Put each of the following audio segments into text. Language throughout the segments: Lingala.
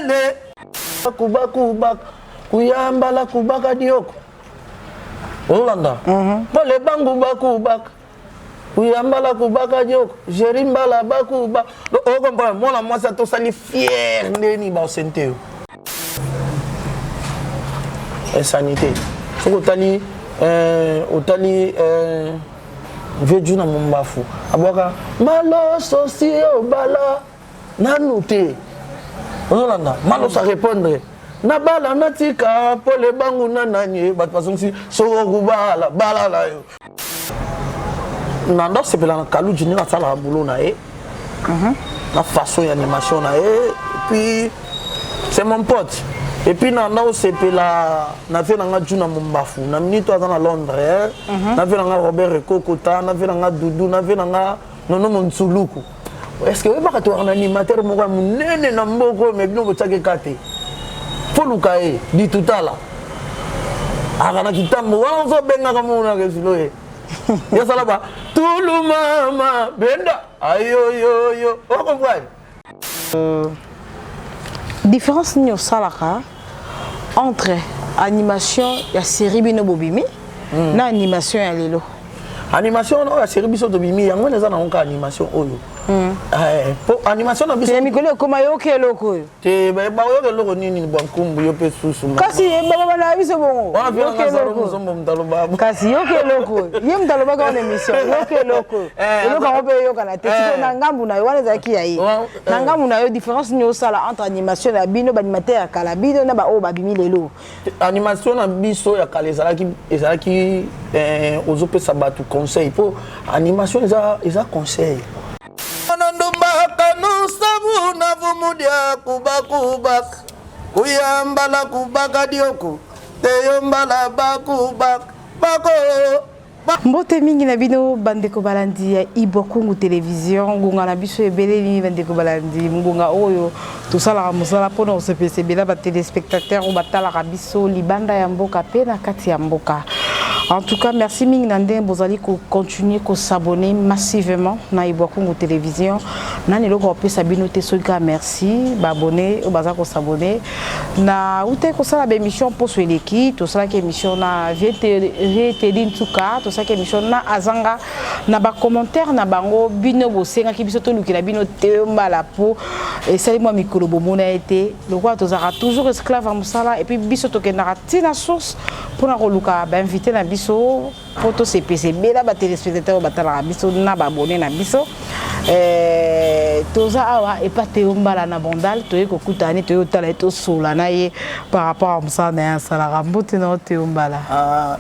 lele kubak kuyambala kubaka dioko olanda pole bangu bakubak kuyambala kubaka dioko jerimbala bakuba o comprendre moi moi ça to sali fier ndeni ba senteo et sanité faut que otali veju na mumbafu abwaka malo socio bala nanute olanda malo sa répondre na bala natika pole bangu na nanye bat façon si so kubala bala la yo nando c'est pela kalu jini na sala boulot na na façon d'animation na et puis c'est mon pote et puis nando c'est pela na fait na juna mumbafu na minute à Londres na fait na Robert Kokota na fait na Doudou na fait na nono Monsuluku est-ce que pas que tu un animateur mo munene na mboko mais bino botake kate Polukae dit tout à l'heure. Agana kitambo wanzo benga kama una kesilo ya salaba tout le mama benda ayo yo yo on comprend différence ni au salaka entre animation ya série bino bobimi na animation ya lelo animation no ya série biso to bimi yango neza na onka animation oyo po animation na biso mikolo koma yoke loko te ba yoke loko nini bwankumbu yo pe susu kasi baba na biso bongo yoke loko mzombo mtalo baba kasi yoke loko ye mtalo baba on émission yoke loko eloko on peut yoka na te siko na ngambu na yo wana zaki ya yi na ngambu na yo différence ni osala entre animation na bino ba animateur ya kala bino na ba o ba bimi lelo animation na biso ya kala ezalaki ozopesa batu conseil po animation eza conseil ndomba no sabu na vumudia kubak kuyambala kubaka dioko teyombala bakubak bako mbote mingi na bino bandeko balandi ya Ibokungu télévision ngunga na biso ebeleli bandeko balandi ngunga oyo tosala musala pona osepese bela ba téléspectateurs ou batala biso libanda ya mboka pe na kati ya mboka. En tout cas, merci mingi nande bozali ko continuer ko s'abonner massivement na Ibokungu télévision. Na nelo ko pesa bino te soka merci, ba abonner ou baza ko s'abonner. Na ute ko sala ba émission pour sur l'équipe, to sala ke émission na VT Ntuka, to sala ke émission na azanga na ba commentaire na bango bino bosenga ki biso to lukila bino te mbala po et sali moi mikolo bomona été le roi to zara toujours esclave à musala et puis biso to kendara tina source pour na koluka ba inviter na biso poto CPC bela ba téléspectateurs batala biso na ba abonné na biso toza awa et pas te mbala na bondal to yeko kutani to yotala to sola na ye par rapport à musala na sala rambote na te mbala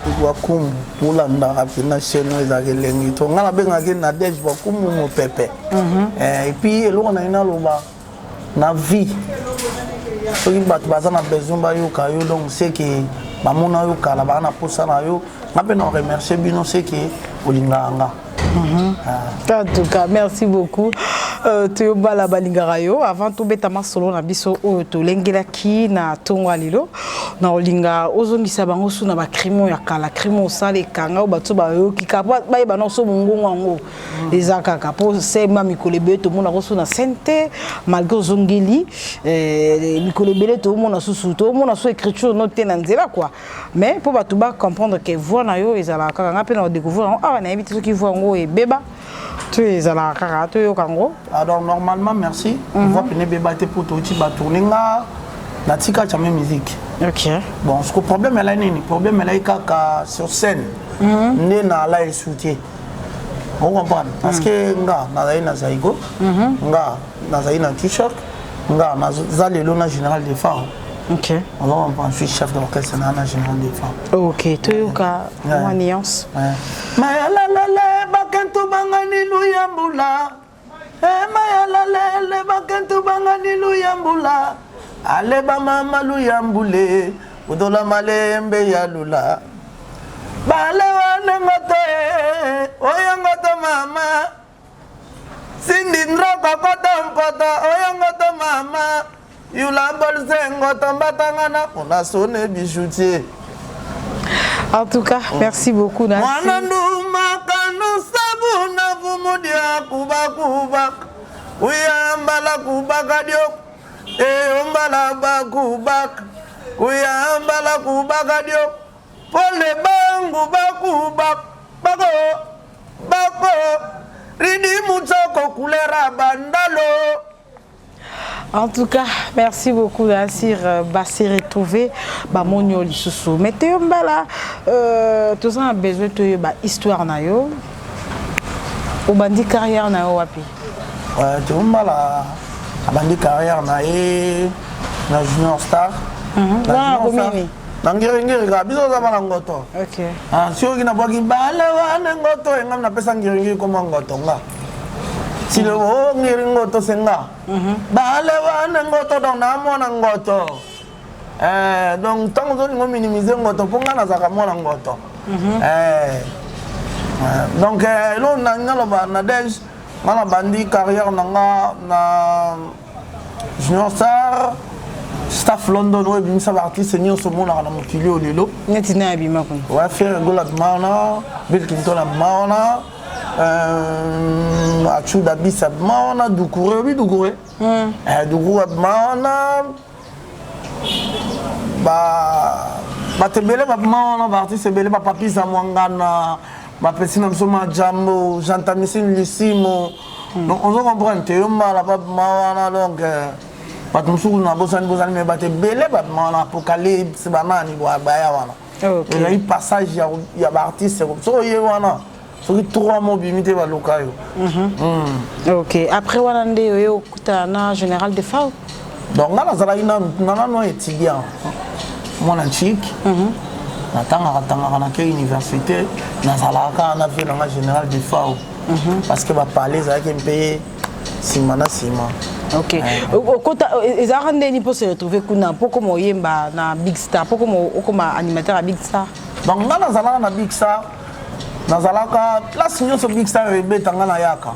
Ibokungu pula ndaka pina cheno ezakelengi to ngala benga ke na dej Ibokungu mo pepe et puis eloko na ina loba na vie so ki bat bazana besoin ba yo ka yo donc c'est que bamona yo kala bana posa na yo ngape na remercier bino c'est que olinganga. En tout cas, merci beaucoup. Tu bala balingarayo avant tout betama solo na biso o to lengela ki na tongwa lilo na olinga ozongisa bango su na ba crimo ya kala crimo sale kanga batso ba yo ki ka ba ba no so mungongo ngo ezaka ka po se ma mikolebe to mona ko su na sente malgré ozongeli mikolebe to mona susu to mona so écriture noté na nzela quoi mais pour batu ba comprendre que voix na yo ezala ka nga pe na découvrir ah na éviter ce qui voix ngo e beba tu es à la carato yo kango. Alors normalement merci. On va prendre bébé pour tout petit tourner la tika chamé musique. OK. Bon, ce problème est là nini. Problème est là kaka sur scène. Né na la et soutien. On comprend parce que nga na zaina zaigo. Nga na zaina t-shirt. Nga na zalelo na général des femmes. OK. Alors on suis chef de l'orchestre na général des femmes. OK, tu yoka une nuance. Mais la bakentu bangani luyambula. Maya la bakentu bangani luyambula. Ale ba mama luyambule. Udola malembe ya lula. Bale wana ngote. Oyangoto mama. Sindi ndroka kota oyangoto mama. Yula bolzengo tombatangana on sonné bijoutier. En tout cas, merci beaucoup Nancy. Mwananduma kanu sabuna vumudia kuba uyambala kubaka dio ombala bakubaka uyambala kubaka dio pole bangu bakubaka bako ridi mutsoko kulera bandalo. En tout cas, merci beaucoup Nassir Bassi retrouvé Bamonio Lisusu. Mais tu as tout ça a besoin de histoire na yo. Ou bandi carrière na yo wapi? Ouais, tu as bandi carrière na na Junior Star. Nangiri ga biso za bana ngoto. OK. Ah, sio kina bwaki bale wane ngoto ngam na pesa ngiri ko ngoto nga. Si le wo ngiri ngoto senga. Bale wane ngoto donc na mona ngoto. Donc tant que nous minimiser ngoto pour nga na zaka mona ngoto. Donc là on a na dej na bandi carrière na Junior Star. Staff London, ouais, bien ça va artiste senior ce monde là dans mon kilo lelo. Netina abima kon. Ouais, faire gola maana, Bill Clinton la maana, Achou Dabis la maana, Doucouré, oui Doucouré. Doucouré maana. Ba tebele ba maana, ba artiste belé ba papi za mwangana, ba pesina msoma jambo, Jean-Tamisine Lissimo. Donc on se comprend, tu es mal ba maana donc Batumsu na bosani mais bate belé batman apocalypse banani baya wana. OK. Il y a eu passage il y a artiste so ye wana. So ki 3 mots bimité ba lokayo. OK. Après wana nde yo kuta na général de FAO. Donc na zala ina nana no étudiant. Mwana chic. Natanga na ke université na zala ka na fait na général de FAO. Parce que ba parler ça qui me paye simana. OK. Ils ont rendu pour se retrouver kuna pour comme yemba na Big Star, pour comme animateur à Big Star. Donc là nazala na Big Star. Nazalaka place nyo so Big Star rebetanga na yaka.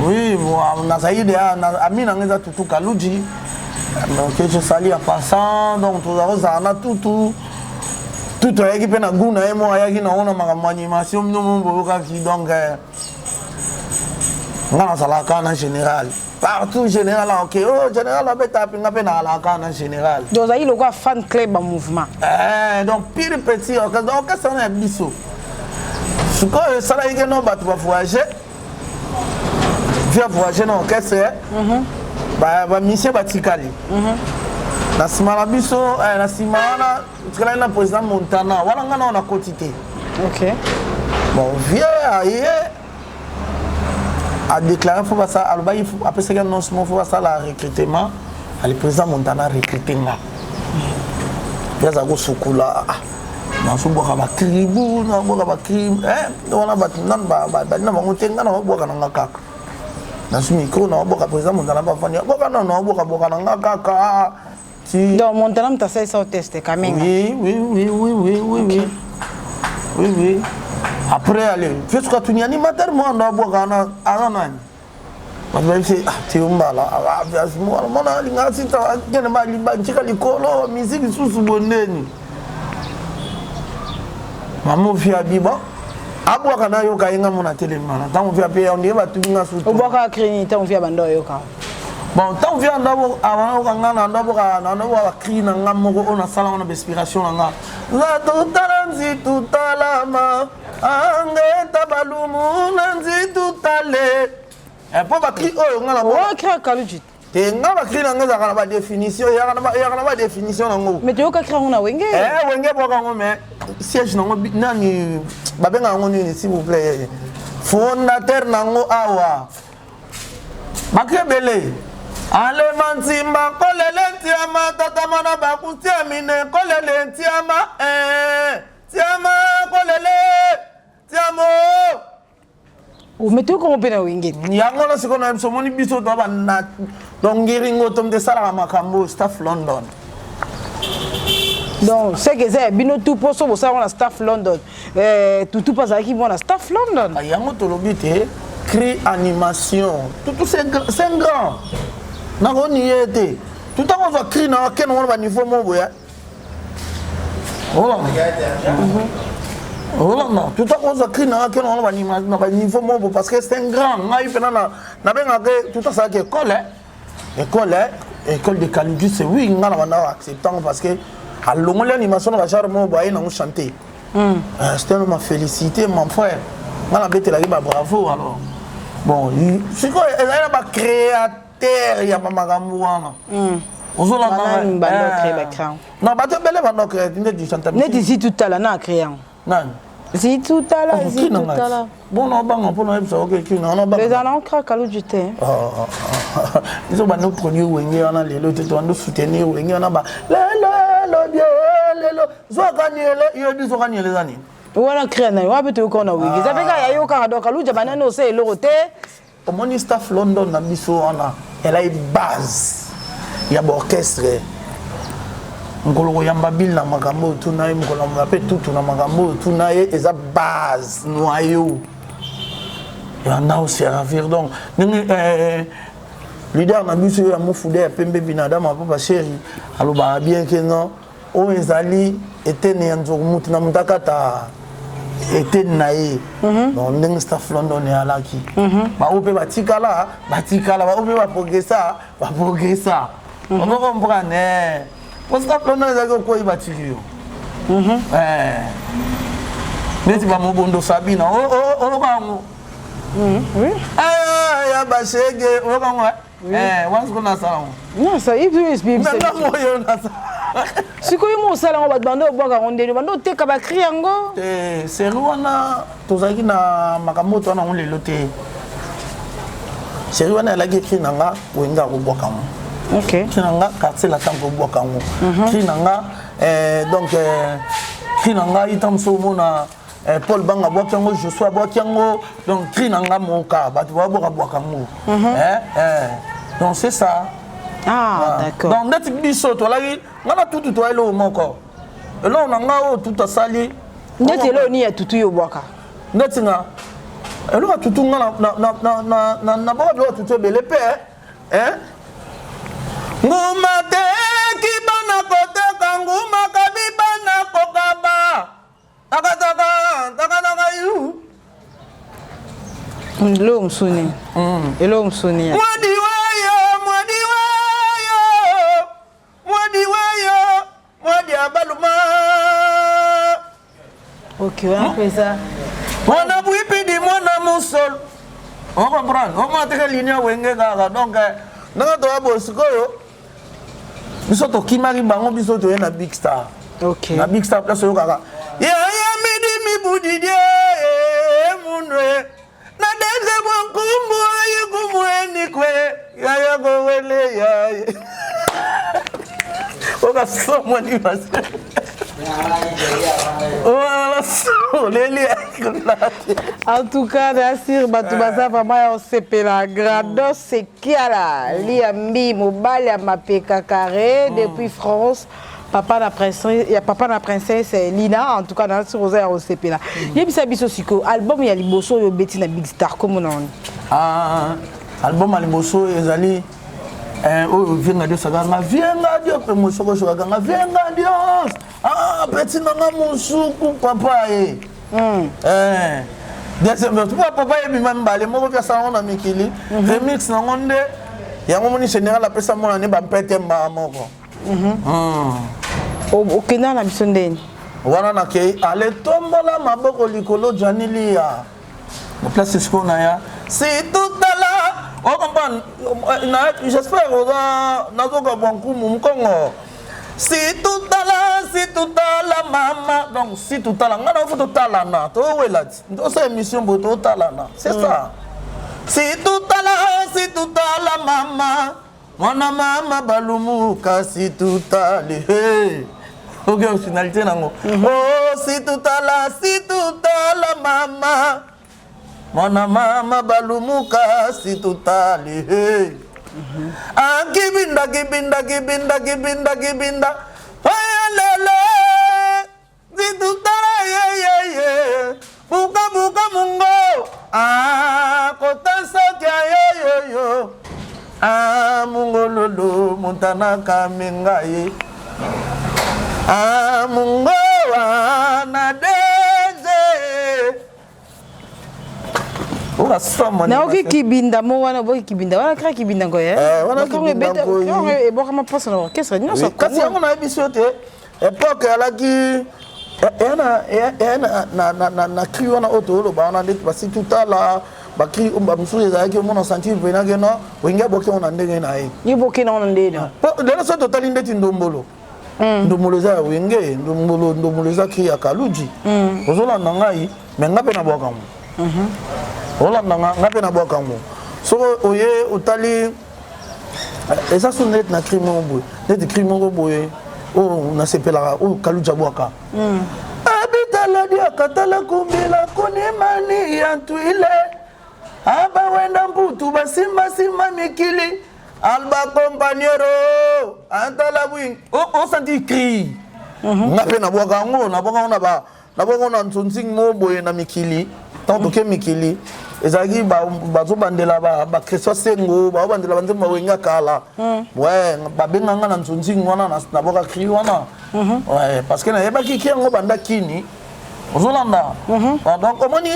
Oui, moi nazaide amina ngeza tutu kaluji. Donc je salue en passant donc tout ça tout équipe na guna et moi yaki na ona ma animation no boka ki donc nazalaka na général. Partout général OK oh général abeta pinga pe na alaka na général donc ça il le fan club en mouvement donc pire petit donc ça na biso ce que ça là il no bat voyager via voyager non qu'est-ce ba mission batikali na simala biso na simana tukala na président Montana wala ngana na quantité OK bon via a déclaré faut ça après ce annoncement faut ça la recrutement le président Montana recruté là ya za go sukula na so boka ba tribu na boka ba crime wana ba nan ba na ba ngotenga na boka na ngaka na so micro na boka président Montana ba fanya boka na boka na ngaka si donc Montana mta ça ça test quand même oui après aller fais ce que tu n'y animateur moi na boka na anani même si tu mbala moi mona linga sita kene ba libanchika likolo musique susu boneni maman via biba abwaka na yo kainga mona telemana tant via pe on deba tunga sutu obwaka krini tant via bando yo ka bon tant via ndabo avant kanga na ndabo ka na ndabo wa krina ngamoko ona sala ona inspiration nga la tutalanzi tutalama ange tabalumu nanzi tutale pour ba cri oyo ngala bo cri kaluji te ngala cri na ngaza kana ba définition ya kana ba définition nango mais tu ka cri ngona wenge wenge bo kango mais siège nango nani ba benga ngo nini s'il vous plaît fondateur nango awa bakebele ale mantimba kolele tiama tata mana ba kutia mine kolele tiama tiama kolele tiamo mais tu comprends pas wenge yango na siko na so moni biso to ba na donc ngiringo tom de sala makambo staff London donc c'est que c'est bino tout pour so ça on a staff London tout pas ça qui bon la staff London yango to lobité crée animation tout c'est grand na ko ni été tout on va créer na ken on va niveau mo boya oh non tout on va créer na ken on va niveau mo parce que c'est un grand ngai pena na benga que tout ça que école école de Kalidou, c'est oui, on a acceptant parce que à l'ongole l'animation va charmer boyer dans chanter. C'était ma félicité mon frère. On a bête la bravo alors. Bon, c'est quoi elle a pas créateur, il y a pas magamouana. On a créé. Non, bah tu belle va créer, tu chantes. Net ici tout à l'heure, créé. Non. Si tout à l'heure, si tout à l'heure. Bon, non, bon, pour nous, les allants craquent à l'eau du thé. Ils ont nous produit où on a les lots, nous soutenir où on a bas. Les années. Voilà, créé, on va peut-être qu'on a oui. Ils avaient qu'à y aller au Canada, à l'eau, j'avais un c'est l'eau. Au mon staff London, elle a une base. Il y a un orchestre. Ngolo yamba bil na makambo tunaye ngolo mbape tout na makambo tunaye eza base noyau et on a aussi ravir donc leader na biso ya mofude pembe binada ma papa chéri aloba bien que non o ezali etene ya nzomutu na mutakata etene naye donc ndenge staff London ya laki ba ope batikala ba ope ba progressa on comprendre. Parce que l'on a dit quoi il va tirer. Mais tu vas mon bondo Sabina. Oh va oui. Ah ya bashege. Oh va moi. Once qu'on a ça. Non ça il peut expliquer. Maintenant moi on a ça. Si quoi mon salon on va demander au bois on dit bando te ka ba crier ngo. C'est ruana tozaki na makamoto na on le loté. C'est ruana la écrit nanga wenga ko bois kamo. OK. Kinanga quartier la tango bokango. Kinanga donc kinanga itamso mona Paul Banga bokango Joshua bokango donc kinanga monka batu ba bokango. Donc c'est ça. Ah d'accord. Donc net biso to la ngana tout to elo moko. Et là on nga o tout sali. Net elo ni ya tutu yo boka. Net nga. Elo tutu ngana na ba do tutu belé hein? Nguma te kibana kote kanguma kabibana kokaba takataka yu Elo msuni mwadi wayo abaluma. OK on fait ça Mwana buipidi mwana musol on comprend on m'a teke ligne wenge gaga donc nanga to abosikoyo biso to kimari bango biso to na Big Star. OK. Na Big Star place yo kaka. Ya midi mi budidie munwe. Na deze bonkumbu ayukumweni kwe. Ya go wele ya. Oka somo ni bas. En tout cas, Nassir Batoubassa, vraiment, on s'est fait la grande. C'est qui a là? Liambi, Mobile, Mapeka Carré, depuis France. Papa la princesse Lina, en tout cas, dans ce rosaire, on s'est fait là. Il y a bis Siko, album, il y a Liboso, il y a Betty na Big Star, comme on a. Ah, album à Liboso, Ezali. Oh, viens Dieu, ça va, viens Dieu, promotion que je vais gagner, viens Dieu. Ah, petit nana moussoukou, papa deuxième fois, papa et même balé, moi je ça on a mis kili. Remix na onde, ya ngomoni général après ça mon année ba pete mba moko. Au Kenya na bisondeni. Wana na ke ale tombola maboko likolo janilia. La place c'est ce qu'on a ya. C'est tout là. On comprend. J'espère que nazoka banku mumkongo. Si tout à la maman. Donc si tout à la ngana faut tout à la na. To wela. Donc c'est émission boto tout à la na. C'est ça. Si tout à la maman. Mwana mama balumuka si tout à le. OK, originalité nango. Oh si tout à la maman. Mwana mama balumuka si tout à le. Ah, kibinda. Ayalele. Zitutara ye. Buka mungo. Ah, kotansa kya yo. Ah, mungo lolo montana kamengaye. Ah, mungo na deze. oka sama na oki kibinda mo wana boki kibinda wana kra kibinda ko wana kibinda ko e boka ma posa na orchestre nyonso kasi yango na biso te époque alaki na cri wana oto lo ba na ndeti basi tutala ba cri ba musu ezalaki omona sentir vena que non wenga boki on ndenge na ye ni boki na on ndenge de so totali ndeti ndombolo ndombolo za wenge ndombolo za cri ya kaluji ozolanda ngai me ngape na boka mo olanda ngape na boka mo so oye otali eza so net na cri mo boye net cri mo boye o na sepelaka o kaluja bwaka abitala dia katala kumbila kunemani yantuile aba wenda mputu basimba mikili alba compagnero antala bwing o senti cri ngape na bwaka ngo na bwaka na nsonsing mo boye na mikili tant que mikili ezaki bazobandela bakristo sengo babandela banzemba wenga kala ouais babenganga na nsonzingi wana na boka cri wana ouais parce que nayebaki ki yango banda kini ozolanda donc omoni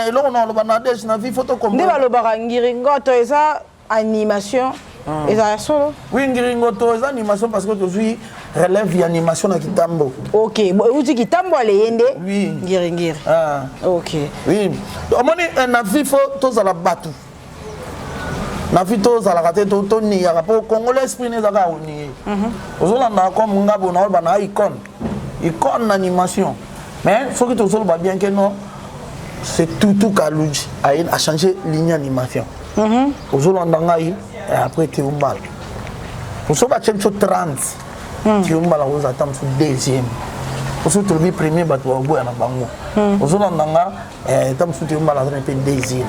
eloko na oloba na desh na vi photo comme nde balobaka ngiringoto eza animation eza solo oui ngiringoto eza animation parce que tozwi relève ya animation na kitambo ok uti kitambo aleyende oui ngiringiri ok oui omoni na vi fo tozala batu na vi tozalaka te toniyaka mpo congolais esprit nezaka onie ozolanda comme ngabo na oloba na icône na animation mais soki tozoloba bien que non c'est tout Kaluji a changé ligne animation ozolanda ngai après Théombal pour ça battre 30 Théombal vous attend sur deuxième pour ça tu le premier bateau au bout na bango ozolanda nga tam sur Théombal a été deuxième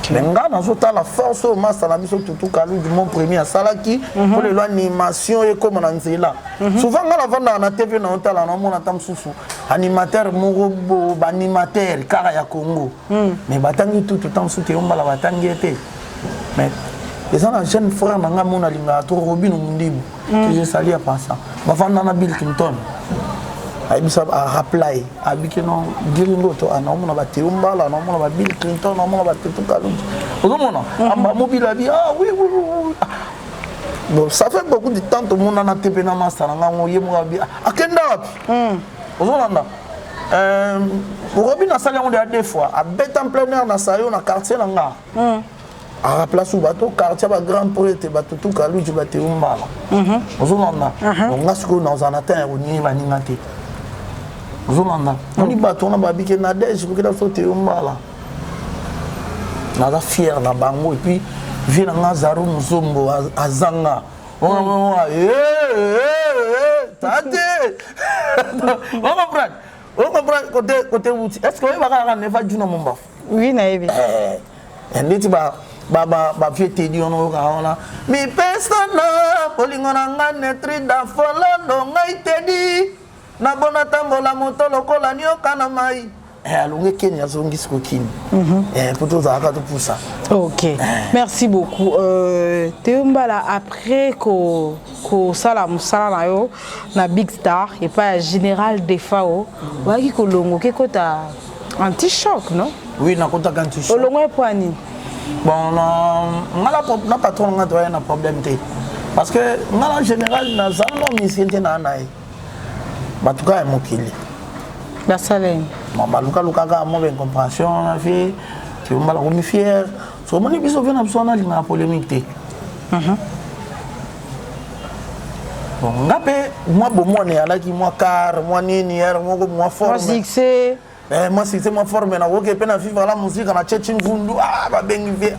mais nga na zota la force au master la mission tout Kaluji mon premier à Salaki pour l'animation et comme na nzela souvent nga la vanda na TV na hôtel na mona tam susu animateur morobo animateur kara ya Congo mais batangi tout temps sur Théombal batangi été mais les gens jeune frère nanga mona linga to Robin Mundibu que je salue à passant bafanda na Bill Clinton aibisa a rappelé abiki non giringo to ana mona ba Théombal ana mona ba Bill Clinton ana mona ba tout Kaluji ozomona amba mobile abi oui bon ça fait beaucoup de temps tout le monde na tepe na master nanga mo yemo abi akenda wapi ozolanda Robin a salé on deux fois a bête en plein air na sayo na quartier nanga à la place où bateau quartier ba grand poète bateau tout Kaluji ba Théombala ozolanda on a ce qu'on dans un atteint on y va ningate ozolanda on y bateau na babike na deje pour que la faute Théombala na la fier na bango et puis vient na Zaro Muzombo azanga on tate on comprend côté outil est-ce que vous va ne va djuna momba oui na ebi ndeti ba vieux tedi ono kaona mi persona polingo na ngane trida folando ngai tedi na bona tambola moto lokola nyoka na mai alonge Kenya zongi skokini pour tous à tout ça. Ok, merci beaucoup. Théombala après ko sala musala na yo na Big Star et pas général Defao, waki ko longo ke kota anti-choc non? Oui, na kota anti-choc. Olongo e poani. Bon, na patron nga doyen na problème té. Parce que ngala général na zalo misente na nae. Batuka e mokili. Basalem. Baluka ka mo ben compréhension na vie, tu me la remis fier. So moni biso vena biso na linga polémique té. Bon, ngape moi bo mo ne ala ki moi car, moi nini hier, moi forme. Moi succès. Moi c'est moi formé na woke pe na vivre la musique na tchetching vundu ba bengi ve.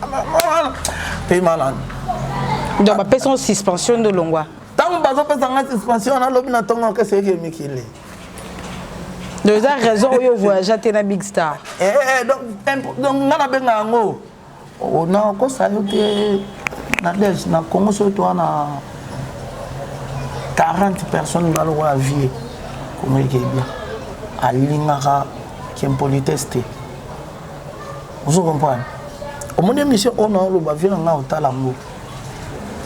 Pe malade. Donc ba personne suspension de longwa. Tant bazo pesa nga suspension na lobi na tongo ke c'est que mikile. De ça raison où voyage à Big Star. Donc ngana benga ngo. On ko sayote na des na Congo surtout na 40 personnes dans le vie comme il est bien. Alingaka qui impolitesse. Vous comprenez? Au monde mission on a le ba vient nga otalango.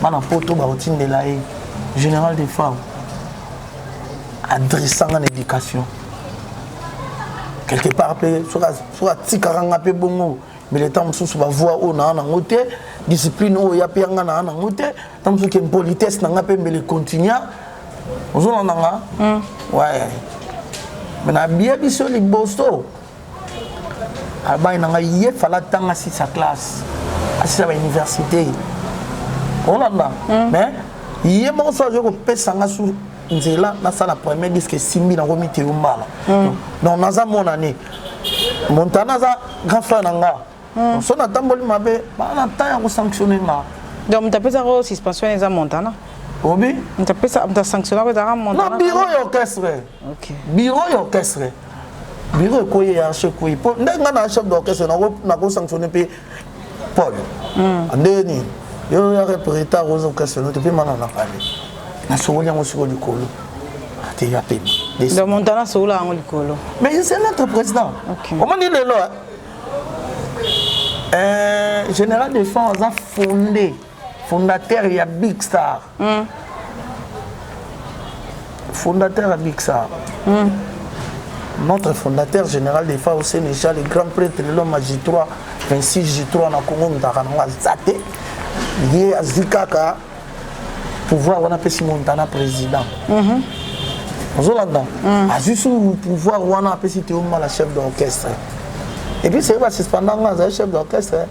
Bana poto ba otinde la général des femmes adressant en éducation. Quelque part, soit tikaranga pe bongo, mais le temps sous va voir on a en côté discipline o ya pianga na en côté tant que politesse na ngape mais le continuer on a nga ouais mais na bien biso li bosto aba na nga yé fala tanga si sa classe à sa université on a mais yé mo ça je ko pesa nga sous nzela na sala premier disque simbi na komite umbala donc naza mon année Montana za grand frère nanga so na tamboli mabe ba na ta ya ko sanctionner nga donc tu pesa ko suspension za Montana obi tu pesa ta sanctionner za Montana na bureau orchestre OK bureau orchestre bureau ko ya chef ko ipo ndenga na chef d'orchestre na ko sanctionner pe Paul andeni yo ya représenter aux orchestres no te pe mana na parler na sogoli yango siko likolo ate ya pema donc Montana sola yango likolo mais c'est notre président comment dit le là général de France a fondé fondateur il y a Big Star fondateur à Big Star notre fondateur général de France au Sénégal le grand prêtre de l'homme J3 26 J3 na Congo Mtakanwa Zate lié à Zikaka pouvoir on appelle Montana président Zolanda a juste pouvoir on appelle si Théo la chef d'orchestre et puis c'est pas suspendant là chef d'orchestre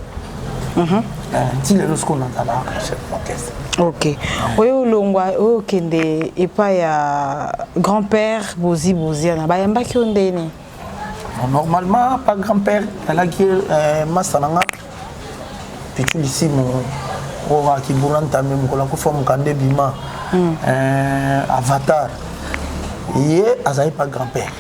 ti le lorsqu'on entend la chef d'orchestre OK oyo longwa oyo kende epa ya grand-père Bozi na bayamba ki ondeni normalement pas grand-père elle a qui masananga puis tu ici mon owa ki buranta même ko la ko forme kande bima avatar yé azai pas grand-père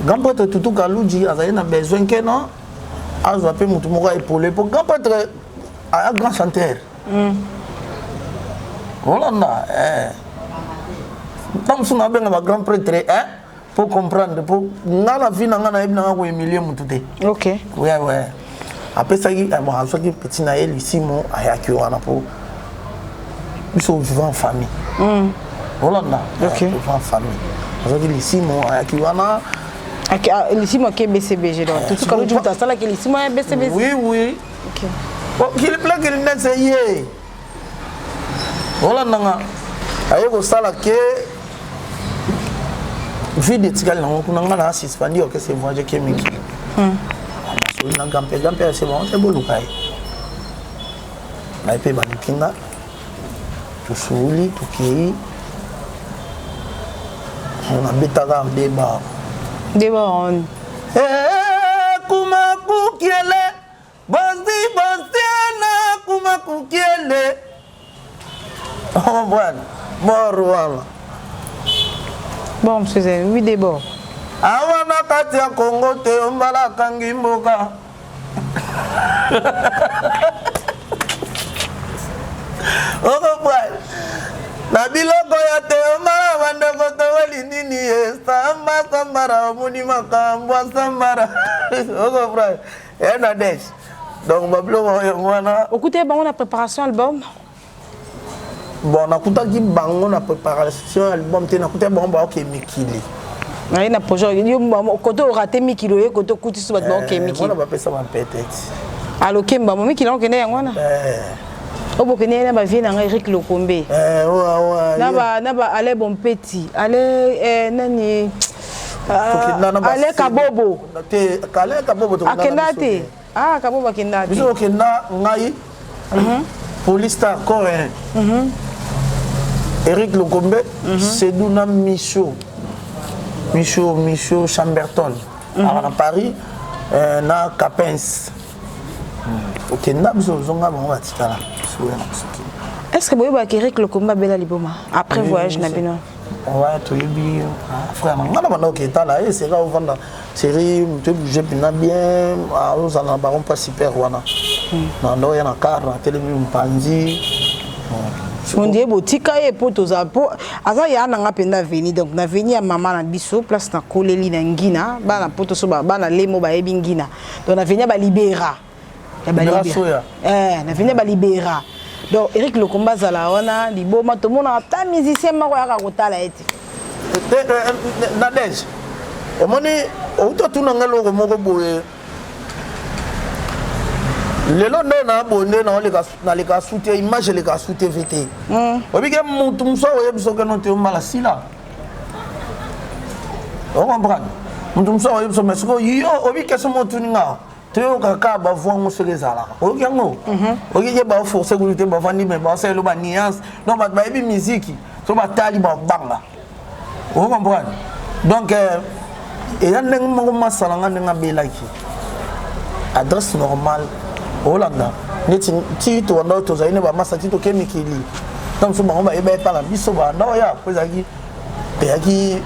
grand-père tout kaluji azai na besoin que non azo pe mutu moko épaulé pour grand-père un grand chanteur Hollanda tant que ben un grand prêtre pour comprendre pour ngana vie ngana ibna ko Emilien mututé OK ouais après ça bon en soit petit na elle ici mon ayaki wana pour ils sont vivants en famille Hollanda OK vivants en famille parce que ici mon ayaki wana ici moi qui BCBG donc tout ce que tu as ça là qui ici moi BCBG oui OK bon qu'il plaît qu'il n'est c'est yé Hollanda nga ayeko sala ke vide tigal na kuna ngana assistant que c'est voyage qui miki na gampe c'est bon c'est beau lukai na pe banikinga to suli to ki on a betaka débat on kuma kukiele bostiana kuma kukiele oh bueno morwala bon c'est oui débat awana kati ya Congo te ombala kangi mboka oko bwana na biloko ya te ombala bandeko toweli nini sambara omuni makambo sambara oko bwana ena des donc babiloko oyo mwana okute bango na préparation album bon nakutaki bango na préparation album te nakutaki bango baoke mikili na ina projet yo koto raté mikilo ye koto kuti so ba OK mikilo mwana bapesa ba peut-être alo kemba mo mikilo kende yango na obo kende na ba vie na Eric Lokombe na ba ale bon petit ale nani ale kabobo te kale kabobo to akenda te kabobo akenda te biso kenda ngai police star coréen Eric Lokombe Sedouna Michaud Chamberton à Paris na Capens OK na biso zonga bango batikala est-ce que boyo ba Eric Lokombe bela liboma après voyage na bino ouais to yebi frère ngana bana OK tala et c'est là vendre série tu bouger bien aux en baron pas super wana na ndo ya na car na télé mpanzi on dit botika et potoza po aza ya na ngapenda veni donc na veni ya maman na biso place na koleli na ngina bana potoso bana lemo ba yebi ngina donc na veni ba libéra ya ba libéra na veni ba libéra donc Eric Lokomba zala wana liboma to mona ta musicien mako ya ka kotala ete na dej omoni auto tuna ngalo ko moko boye lelo nde na bonde na le ka soute image le ka soute VT obi ke mutu muso oye biso ke no te mbala sila o comprendre mutu muso oye biso mesiko yo obi ke so motu ninga te o ka ba vo ngo se rezala o ki ngo o ki ba forcer ko te ba fandi me ba se lo ba nuance non ba ebi musique so ba tali ba banga o comprendre donc et là ndenge moko masala nga ndenge belaki adresse normale Hollanda neti ti to ndo to zaine ba masa ti to kemikili donc so bango ba eba pala biso ba ndo ya kozaki yaki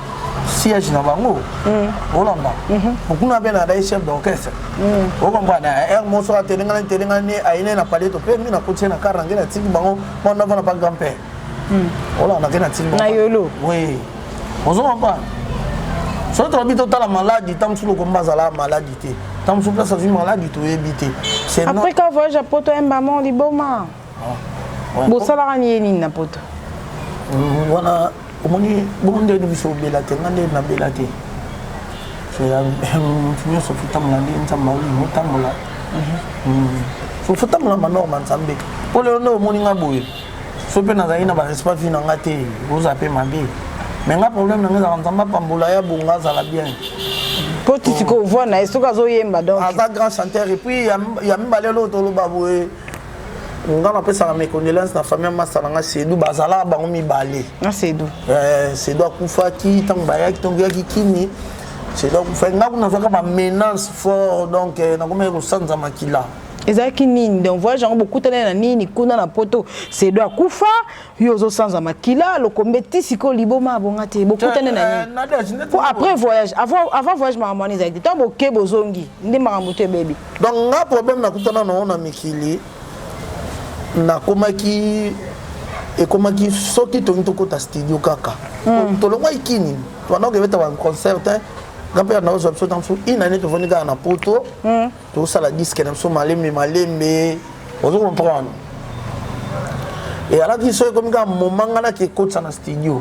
siège na bango Hollanda okuna bena da chef d'orchestre o comprendre mo so atenga ni aine na palais to pe mi na kotie na karanga na tiki bango mo na pas grand-père Hollanda ke na tiki na yolo oui on se comprend so to bito ta la maladie tam sur le combat za la maladie tam sur place une maladie to éviter c'est après quand voyage à poto un maman di boma bo sala ni ni na poto wana omoni bonde ni biso belate ngande na belate so ya mfunyo so futamla ndi ntamba uli mutamla so futamla manorma nzambe pole no omoni ngaboye so pe na zaina ba respect fina ngate oza pe mabe mais nga problème na ngeza nzamba pambola ya bunga za la bien petit ko voix na esoka zo yemba donc un grand chanteur et puis il y a mbale lo to lo babwe nga na pesa na méconnaissance na famille masalanga Sedou bazala bango mibale na Sedou Sedou akufa ki tamba ya kitonga kikini Sedou akufa nga kuna zaka ba menace fort donc na koma ko sanza makila ezaki nini donc voyage yango bokutana na nini kuna na poto Sedou akufa yo zo sanza makila lokombe siko liboma bonga te bokutana na nini pour après voyage avant voyage maramani ezaki tant boke bozongi ndi marambo te baby donc nga problème na kutana na mikili na komaki ekomaki soki tongi tokota studio kaka tolongwa ikini twana okebeta ba concert Grand-père na ozo absolument tout une année to venu na poto to sala disque na so malembe ozo comprendre et alors qui soit comme un moment là qui écoute na studio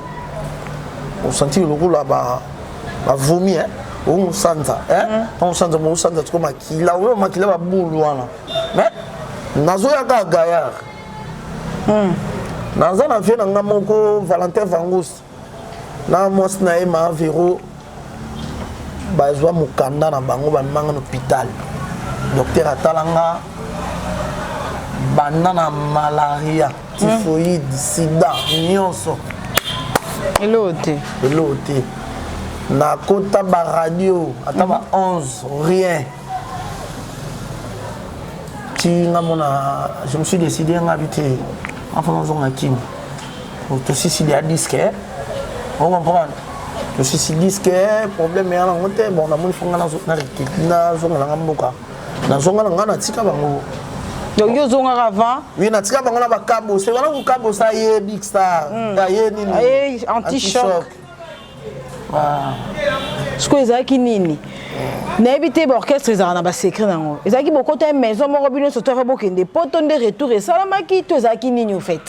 on sentit le coup là ba vomi on santa on santa comme makila ou makila ba bulu wana mais nazo ya ka gaillard nazo na vie na ngamoko Valentin Vangus na mos na ema Vero bazwa mukanda na bango bamanga na hôpital docteur atalanga banda malaria typhoïde sida nyonso elote na kota ba radio ata ba 11 rien je me suis décidé à habiter en faisant un kim pour te suicider à disque on comprend je suis disque problème est en monter bon na moni fonga na zonga na mboka na zonga na tika bango donc yo zonga avant oui na tika bango na ba kabo c'est voilà ko kabo ça y est big star ça y est nini anti choc ce que ezaki nini na ebité ba orchestre ezana ba secret nango ezaki bokota maison moko bino soto fa bokende poto nde retour et salamaki to ezaki nini au fait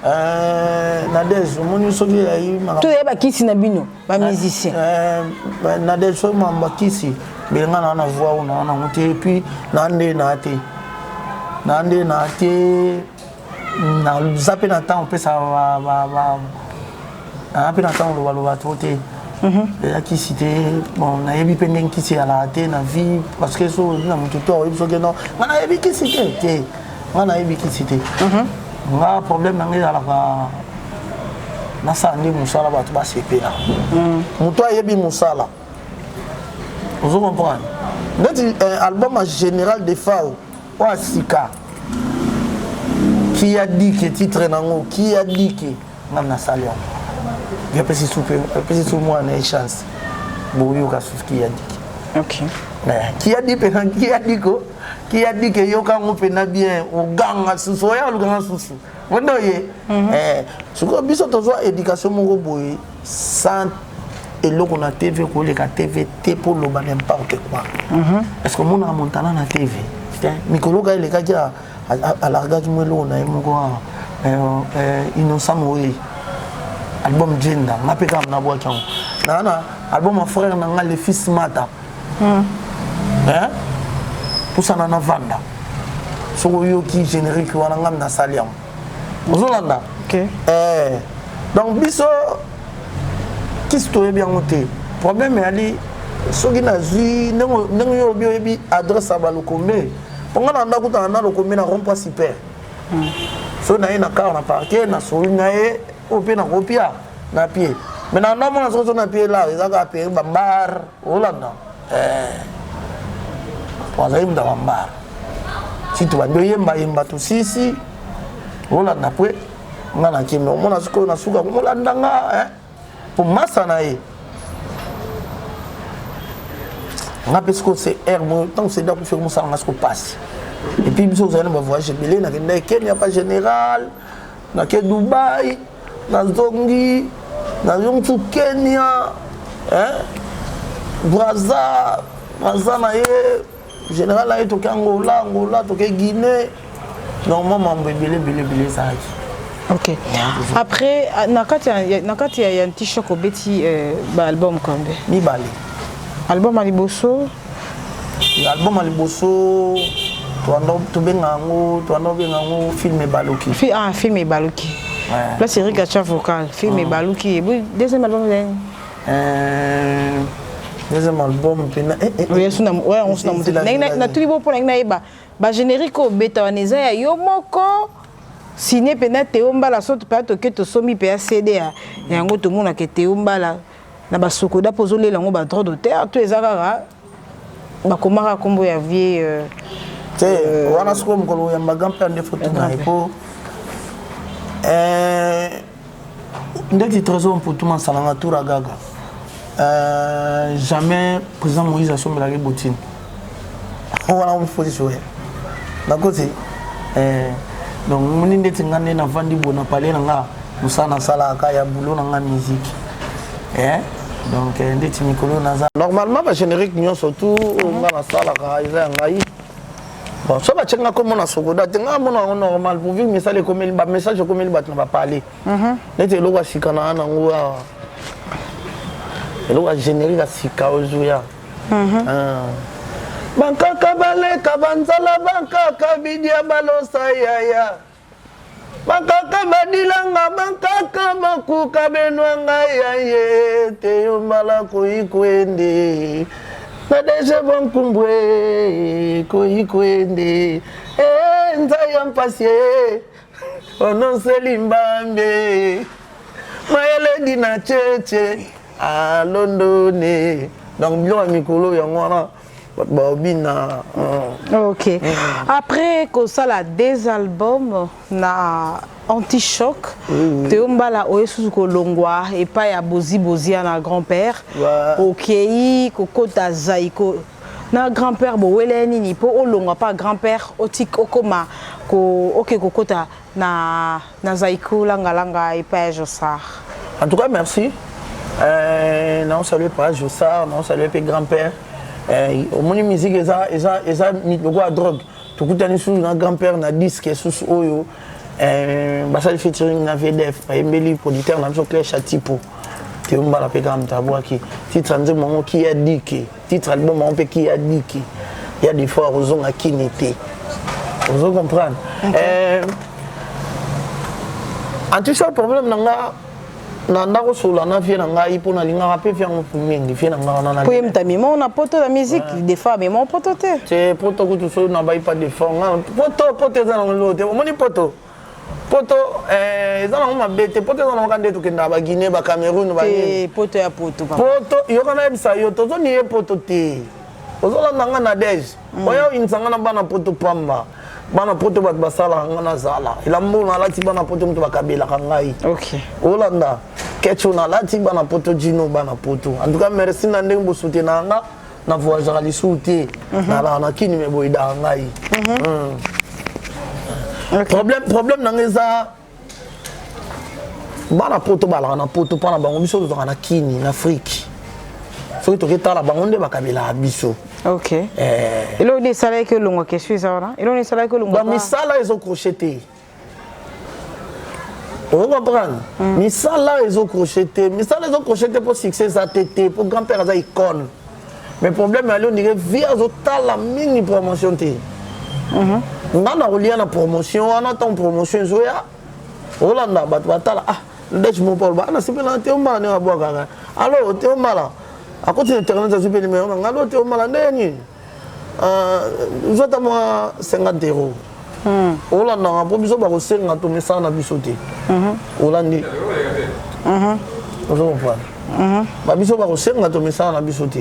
Nadej moni soki ayi ma to yeba kisi na bino ba musicien Nadej so mamba kisi belenga na voix na ngote et puis nande na te na zape na temps pe ça va après na temps lo va trotter et kisi te bon na yebi pending kisi ala te na vie parce que so na mutu to yebi so que non na yebi kisi te na yebi kisi te nga problème nangi ala ka na sandi musala batu ba sepela mutu ayebi musala vous comprenez un album en général de Fao ou Asika qui a dit que titre nango qui a dit que ngam salon je peux si souper moi une chance boyo ka soufi qui a dit OK qui a dit que yo ka ngope na bien o ganga susu ya lu ganga susu wondo ye suko biso to zo éducation moko boye sans eloko na TV ko le ka TV te pour le ba n'importe quoi est-ce que mon a montana na TV mikolo ka le ka ja à larga ki mwelo na moko innocent moye album Jenda mapeka na boa chang na album mon frère na le fils mata Pour ça, on a vanda. So yoki générique wana ngam na saliam. Ozolanda. OK. Donc biso qu'est-ce que bien noté. Problème ali soki na zui ndenge yo bi adresse à balokombe. Ponga na ndako na lokombe na rond-point super. So na ina car na parquet na so na e o pe na copia na pied. Mais na ndamo na so na pied là, ezaka pe bambar Olanda. Wazai mda bambar. Si tu vas yemba tu sisi Olanda pwe ngana kimno mona siko na suka Olanda nga pour massa na e nga pesco c'est herbe tant c'est donc faire ça nga siko passe et puis biso ça na voyage belé na Kenya pas général na ke Dubai na zongi na yontu Kenya Brazza na e général là to Angola to Guinée normalement belé ça. OK. Après nakati ya un petit choc au beti album kambe. Mi balé. Album aliboso. Album aliboso to bengango film Baluki. Film Baluki. La série Gacha vocal, film Baluki. Deuxième album deuxième album on se nomme na tout niveau pour na ba générique au beta waneza ya yo moko signé pena Teombala sorte pas to que to somi pa CD ya ngo to mona ke Teombala na ba sokoda pozole lango ba droit d'auteur to ezaka ba komaka kombo ya vie wana siko mkolo ya magampa de photo na epo ndeti trésor pour tout le monde salanga tour gaga. Jamais président Moïse a sommet la bottine. Voilà on faut dire. D'accord c'est donc mon inde tingane na vandi bona parler nga musana sala kaya boulot na musique. Donc ndeti mikolo na za. Normalement ba générique nyo surtout nga na sala kaya ngai. Bon ça va tchenga comme on a sokoda tenga mona normal pour vivre message comme il ba message comme il ba na parler. Ndeti lokwa sikana na ngwa. Elo générique asika ozuya bankaka baleka banzala bankaka bidia balosa yaya bankaka badilanga bankaka makuka benwanga yaye Teombala koyikwende na deje bonkumbwe koyikwende nzaya mpasie ononselimbambe mayele dina cheche à London. Donc, bien, Mikolo, il y a Bobina. OK. Après que ça, la des albums, na Anti-Choc, Teombala, Oyesu Kolongwa, et pas ya Bozi na grand-père. OK, Kokota Zaiko. Na grand-père, Boweleni, ni po Olongwa, pas grand-père, Otik Okoma, OK, Kokota, na Zaiko, Langa, et pas Jossar. En tout cas, merci. Non, salut pas Jossar, non, salut pas grand-père. Au moins, musique, ils mis le goût à drogue. Tout le temps, ils ont grand-père, na disque, sous Oyo. Basal featuring na VDF, Embeli, producteur, na Claire Chatipo. Teombala pe grand tabou qui titre album qui a dit que titre album on peut qui a dit que il y a des fois aux on a qui n'était. Vous comprenez? En tout cas, le problème nanga nanda ko sola na vie nanga ipo na linga rapé faire mon mingi vie nanga na. Pour me tami mon na poto la musique des fois mais mon poto te. C'est poto ko tout so na ba pas de fond. Poto za na lote. Moni poto. Poto za na ma bete poto za na kande to kenda ba Guinée ba Cameroun ba ni. Poto ya poto. Poto yo kana bisa yo to zo ni e poto te. Ozola nanga na dej. Oyo insanga na bana poto pamba. Bana poto bat basala ngana zala. Ila mbona lati bana poto mtu bakabila kangai. OK. Olanda kecho na lati bana poto jino bana poto. En tout cas merci na ndenge bo soutenir nga na voyage ali souté na la na kini me boida ngai. Problème na ngeza bana poto bala na poto pana bango biso to na kini na Afrique. So to keta la bango nde bakabila biso. OK. Et là on est salé que longo que suis ça là. Et là on est salé que longo. Ba misala ils ont crocheté. Vous comprenez? Misala ils ont crocheté. Misala ils ont crocheté pour succès ça tété pour grand-père ça icône. mais problème on dirait via la mini promotion te ngana kolia na promotion on attend promotion zoya Olanda bato batala ah ndech mo Paul ba na sipela te omala ne abwaka alors te omala à côté internet ça sipela mais ngalo te omala ndeni zota moi 50 €. Olanda ngapo biso ba ko senga to mesa na biso te Olandi ozo comprendre ba biso ba ko senga to mesa na biso te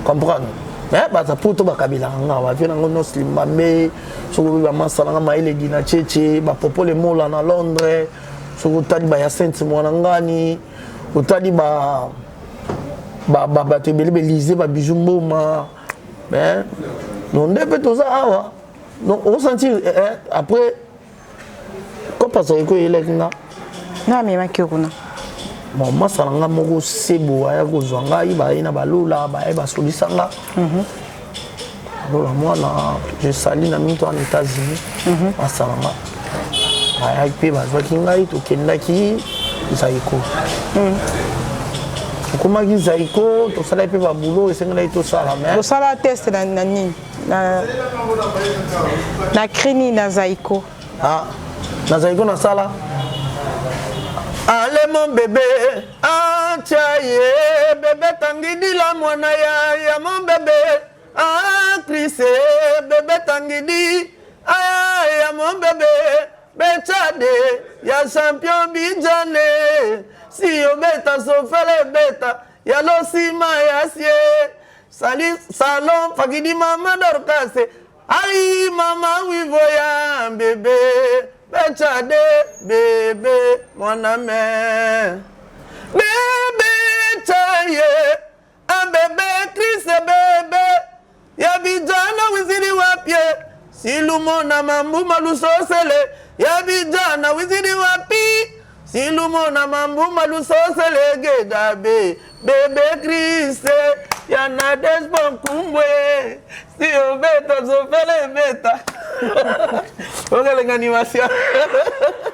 comprendre mais bah ça pour tout bakabila nga ba vient ngo no slim ba me so ko ba masala nga maile dina cheche ba popole mola na Londres so ko tali ba ya saint mwana ngani ko tali ba te bele belize ba bijumbo ma mais non debe tout ça awa donc on sentit après quand passe ko ile nga na me makiruna bon masala nga moko sebo aya ko zwanga iba ina balula ba eba solisanga moi là je salue na minto en États-Unis masala nga aya pe ba zwa kingai to kendaki zaiko comment ki zaiko to sala pe ba boulot esengela to sala mais to sala test na nani na krini na zaiko na zaiko na sala. Allez mon bébé, tchaye, bébé tangidi la mwana ya mon bébé, Chrisé, bébé tangidi, ya mon bébé, Betchade, ya champion bidjane, si yo beta sofele beta, ya lo sima ya sie, salon fagidi mama dorkase, aïe mama wivoya bébé. Betchade, bébé, mon amère. Bébé, chaye, un bébé, Christ, bébé. Yabidjana, wiziri wapye. Silu mona mambu malu sosele. Yabidjana, wiziri wapi. Silu mona mambu malu sosele. Gedabe, bébé, Christ. Yana desbon kumbwe. Si o beta, sofele beta. Regarde l'animation.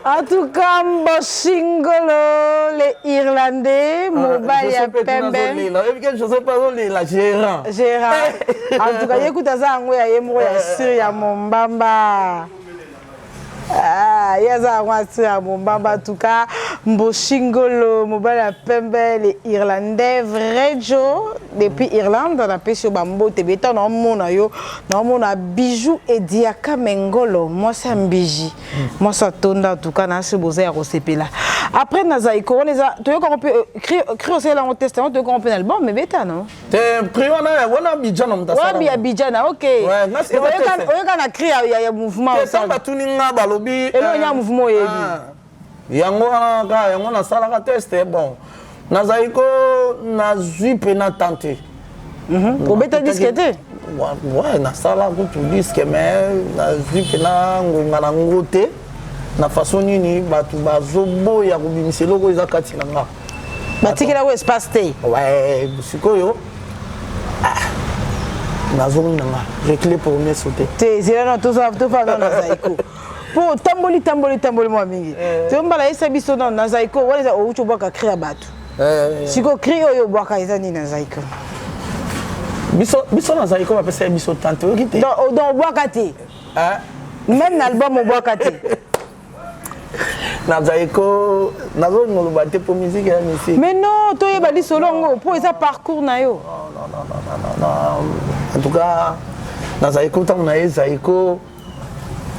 En tout cas, Mbosingolo, les Irlandais, Mobile Pembe. Je sais pas la gérant. Gérant. En tout cas, écoute ça, on va y aller à Mombamba. Yaza à Mombamba. En tout cas, Mbosingolo, Mobile Pembe, les Irlandais, vrai Joe, depuis Irlande, on a pêché au bambou, Tébéta, on a bijou et diaka mengolo. Moi, c'est un bijou. Moi, ça tourne en tout cas, dans ce beau air au CP là. Après, Nazaïko, on les a. Tu veux qu'on peut crier aussi là, on teste, tu veux qu'on peut l'album, mais bêta, non? T'es pris, on a Bidjan, on t'a fait. Oui, Bidjan, ok. Ouais, on a crié, il y a un mouvement. C'est ça, tu n'as pas lobby. Et là, il y a un mouvement. Yango na sala test bon Nazaïko na zuipe na tante au beta disquete ouais na sala ko tu disque mais na zuipe na ngonga na ngote na façon nini batu bazobo ya kubimisa loko ezakati na nga batikela ko espace te ouais sikoyo nazongi na nga reclé pour me sauter te zela na tout ça dans Nazaïko. Pour tamboli moi mingi. Tu mbala esa biso na Nazaïko wala o ucho boka créer bato. Siko créer oyo boka ezani Nazaïko. Biso Nazaïko va passer biso tante okite. Dans boka te. Même l'album o boka te. Nazaïko nazo ngoloba te pour musique ya musique. Mais non, to yeba li solongo pour esa parcours na yo. Non. En tout cas Nazaïko tant na Zaïko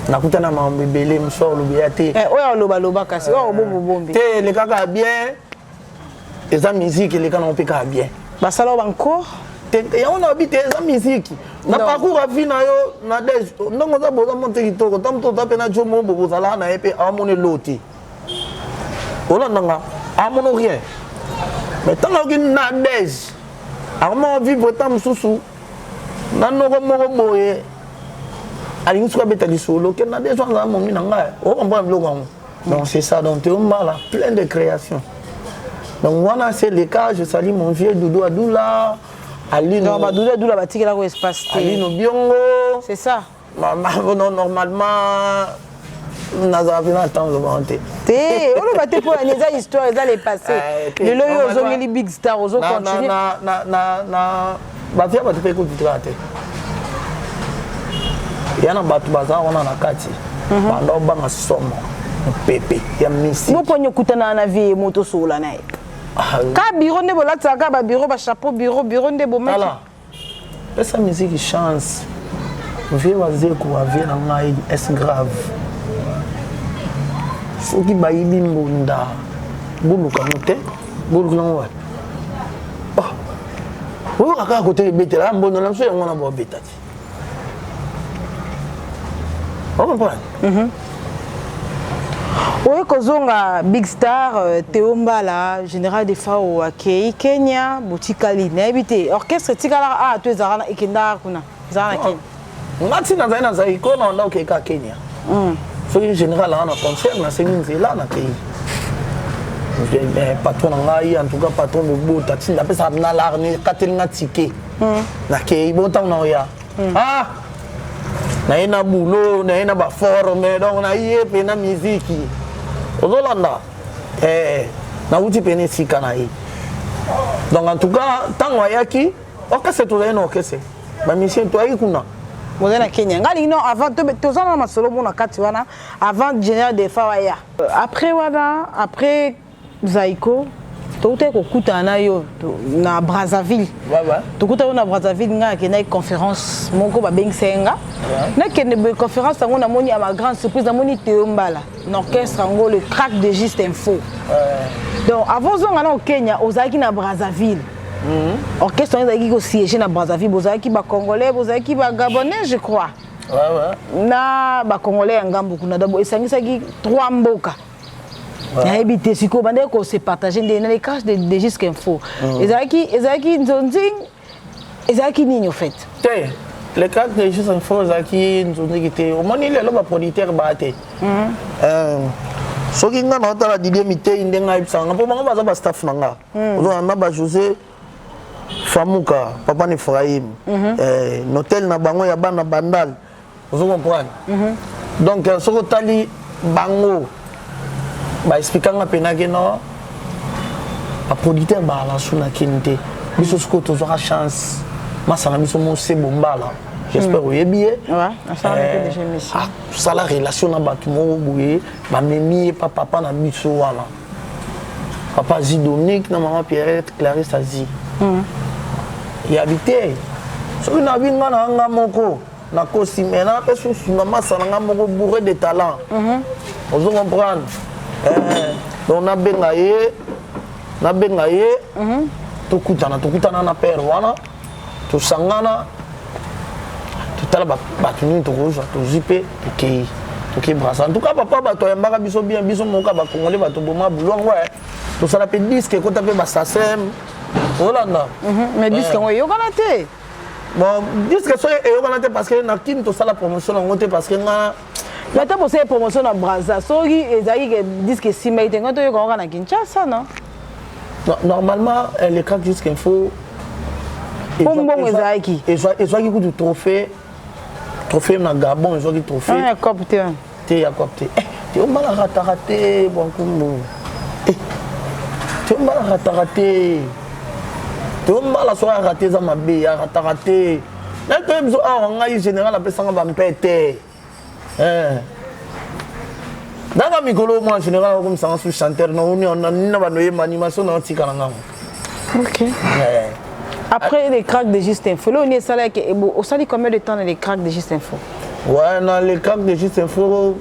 nakutana mambo ebele msolo biate oyo loba kasi oyo bombe te le kaka bien eza musique le kana opeka bien basala encore te ya on habite eza musique na parcours a vie na yo na des ndongo za boza monte kitoko tamto tape na jomo bobo zala na epe amone loti ona nanga amono rien mais tant que na des armo vivre tam susu na noko moko boye alingi suka beta lisolo ke na des gens là mon nanga o comprend le logo donc c'est ça donc on là plein de créations donc voilà c'est le cas je salue mon vieux Doudou Adoula Alino non Doudou Adoula batikela ko espace Alino Biongo c'est ça non normalement nazavina temps le monter té on va te pour les histoire ça les passé le loyo ozongeli big star ozo continuer bavia bato mpe ekokitaka te ya na bato baza wana na kati banda obanga somo pepe ya misi moponyo kutana na vie moto sola na ye ka bureau nde bolataka ba bureau ba chapeau bureau nde bomeki ala pesa musique chance vie wazeko avie na ngai est grave soki bayibi mbunda buluka mote buluka nango wapi oyo kaka kote ebetela mbondo na biso yango na bobeta ti on comprend oyo kozonga big star Théo Mbala général de FAO akei Kenya botikali nayebi te orchestre tikalaka to ezalaka na ekendaka kuna ezalaka na Kenya nga ntina nzali nazali ko na onda okeka Kenya soki général anga na concert nasengi nzela na kei patron na ngai en tout cas patron de bota tinda apesa na larne kateli nga tike na kei bon ntango na oya na ye na boulot na ye na baforme donc na ye mpe na miziki ozolanda nauti mpe na esika na ye donc en tout cas ntango ayaki orkestre tozali na orkestre bamisien toyaki kuna Modèle à Kenya. Non, avant tous ans ma solo na kati wana avant général de Fawaya. Après wana après Zaiko tout est kokuta na yo na Brazzaville. Ouais. Tout kuta na Brazzaville nga ke na conférence moko ba bengsenga. Na ke ne conférence ngo na moni à ma grande surprise na moni Théo Mbala. L'orchestre ngo le crack de Juste Info. Donc avant zonga na au Kenya ozaki na Brazzaville. Orchestre qui est siégé na Brazzaville, bozaki ba congolais, bozaki ba gabonais je crois. Ouais. Na ba congolais ngambu kuna dabo esangisa ki 3 mboka. Na ebité siko bande ko se partager dans les caches de Juste Info. Ezaki nzonzing ezaki nini en fait. Té les caches de Juste Info ezaki nzonzing té au moni lelo ba producteur ba té. Soki nga na otala Didier Mité ndenga ibsanga po bango baza ba staff nanga. Ozo na ba José Famuka, Papa Nefraïm, Notel na bango ya bana bandal. Vous comprenez? Donc, ce que tali bango, ba expliquant penage no, ba producteur ba la suna kinte. Biso ce que tu auras chance, ma sana biso mo se bombala. J'espère que vous êtes bien. Ouais, ça a déjà mis. Ça la relation na ba mo boué, ba memi papa na biso wala. Papa Zidonique na maman Pierrette Clarisse Azi. Il habité. Si on a vu un moko, na costume, na personne sur maman ça n'a pas bourré de talent. Vous comprenez? Donc na bengaye, tout kutana na père wana, tout sangana, tout tala batuni tout rouge, tout zippé, tout qui brasse. En tout cas papa bato yambaka biso bien biso moka ba congolais bato boma boulon ouais. Tout ça la pe disque ko tapé ba sasem. Holanda. Mais disque on yo kanate. Bon, disque so yo kanate parce que na kin to sala promotion ngote parce que nga mais ta poser promotion na Brazza. Soki ezaki ke disque simaite ngoto yo kana Kinshasa non? Normalement les crack Juste Info bon ezaki. Et soit qui coup du trophée na Gabon, soit qui trophée. Ah, copte. Té ya copte. Té on mala raté bon kumbu. Té on mala raté. Tout le monde a raté ça m'a bien, a raté. Là quand même on a eu général appelé ça va me péter. Dans la micro moi général comme ça sous chanteur on a pas noyé animation dans tika ngam. OK. Après les cracks de Juste Info, là on est salé que au sali combien de temps les cracks de Juste Info? Ouais, dans les cracks de Juste Info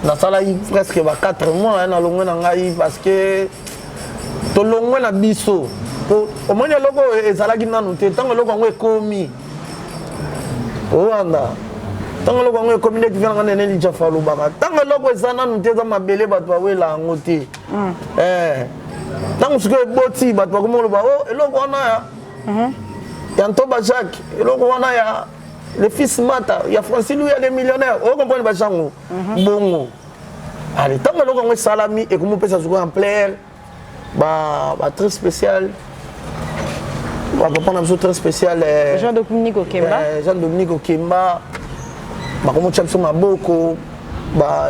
na sala presque 4 mois na longue na ngai parce que to longue na biso. Au moins, le logo est à la guinée, tant que le logo est commis. Rwanda. Tant que le logo est commis, tu viens de l'année de Faloubaga. Tant que le logo est à la guinée, tu vas belé, tu vas voir la moitié. Tant que tu es boti, tu vas voir le logo. Et le logo, on a. Il y a Antoba Jacques. Et le logo, on a. Le fils Mata. Il y a Francis Louis, il y a des millionnaires. Vous comprenez pas, Jango? Bongo. Allez, tant que le logo est salami et que vous pouvez jouer en plaire, très spécial. On va prendre un jour très spécial. Jean-Dominique Okemba. Jean-Dominique Okemba. Comme on champion à beaucoup.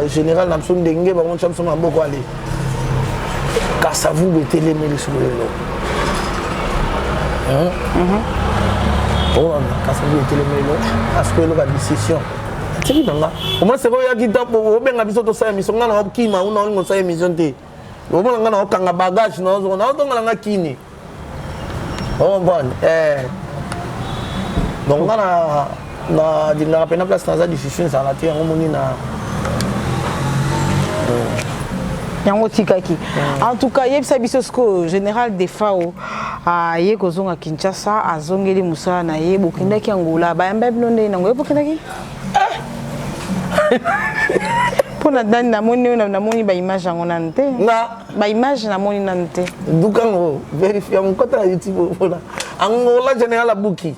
Général Namson Dengue, on champion à beaucoup. Allez. Car ça vous mettez les mails sur le lot. Oh, quand ça vient télémélo, parce que le décision. C'est qui là? Au moins c'est quoi qui t'a pour bien la mission de ça émission on a qui m'a on ça émission té. Au moins on a kanga bagage non on a donc on a kini. Oh bon donc on a na peine place dans la décision ça la terre on moni na yango tikaki. En tout cas yebisa biso sko général de FAO a ye kozonga Kinshasa azongeli musala na ye bokindaki Angola bayamba binonde nango yebokindaki pona dani namoni ba image yango nante ba image namoni nante dukango vérifier mon côté YouTube voilà Angola général abuki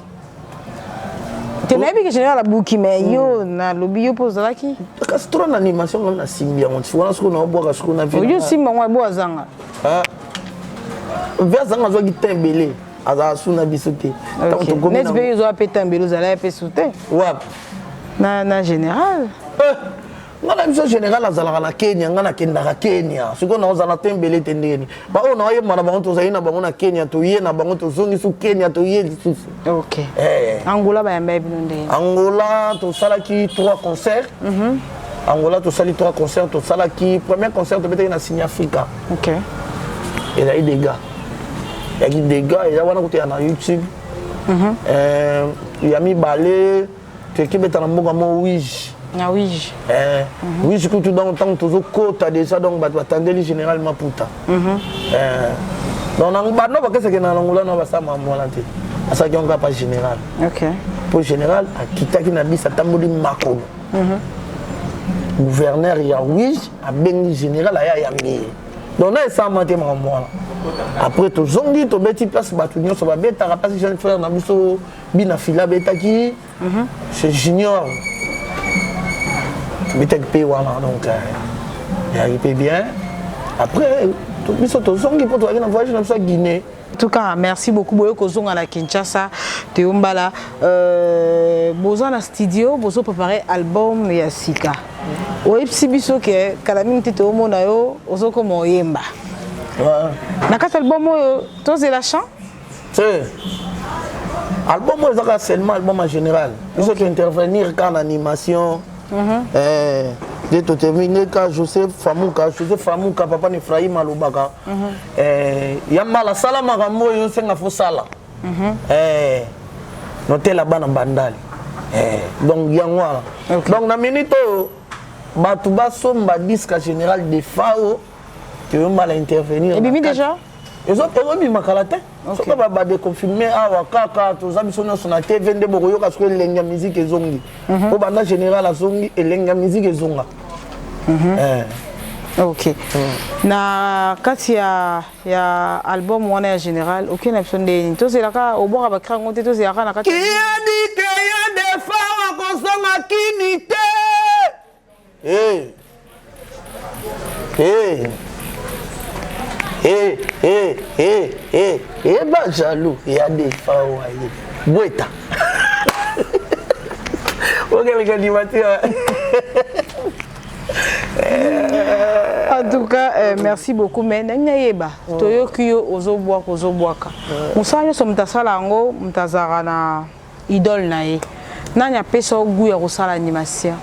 te nabi que général abuki mais yo na lobby yo pose laki kasi trop na animation na simbia on tu vois ce qu'on a boire ce qu'on a vu yo simba moi bo azanga vers zanga zo kitembele aza suna bisote tant to gomi nesbe yo zo apetambelo za la pesute wa na général ngana biso général azalaka na Kenya ngana kendaka Kenya siko na ozala tembele tendeni ba o na yema na bango tozaina bango na Kenya to ye na bango to zongi su Kenya to ye lisusu OK Angola ba yamba binonde Angola to salaki 3 concerts Angola to sali 3 concerts to salaki premier concert to bete na Sign Africa OK et là il des gars et là wana côté na YouTube il y a mis balé tu équipe ta na mboka mo wige na wige oui je tout dans temps toujours côté déjà donc ba attendeli général Maputa donc na ba no ba kese ke na Angola no ba sama molante asa ki on pas général OK pour général akitaki na bisa tamboli makolo gouverneur ya wige a bengi général aya ya mi donc na ça monter ma moi après to zongi to beti place batu nyonso ba beta ka place jeune frère na biso bina fila betaki c'est junior betek pe wana donc il arrive bien après to biso to zongi pour to aller na voyage na biso Guinée. En tout cas, merci beaucoup boyo kozonga na Kinshasa teombala boza na studio bozo préparer album ya sika oyipsi biso ke kala minute te omona yo ozoko moyemba na kati album oyo tozela chant c'est album oyo ezaka seulement album en général biso to intervenir quand animation de to terminer quand Joseph Famouka papa ne Efraïm Alobaka yambala sala makambo yo senga fo sala noter là-bas na bandali donc yangwa donc na minute batu basomba disque général de FAO tu veux mal intervenir et bimi déjà ils ont permis ma kalaté so ba ba de confirmer awa kaka to zabi sona sona TV nde boko yoka so lenga musique ezongi po banda général azongi elenga musique ezonga OK na kati ya album wana ya général aucune option de to zelaka oboka ba krango te to zelaka na kati qui a dit que y a des femmes consomment kinité bah jaloux, il y a des femmes Boueta. Ok, les animateurs. En tout cas, merci beaucoup. Mais n'ayeba, toyoki yo ozoboaka. Musanya so mtasala ngo mtazara na idole na ye. Nanya pesa ogu ya kosala animation.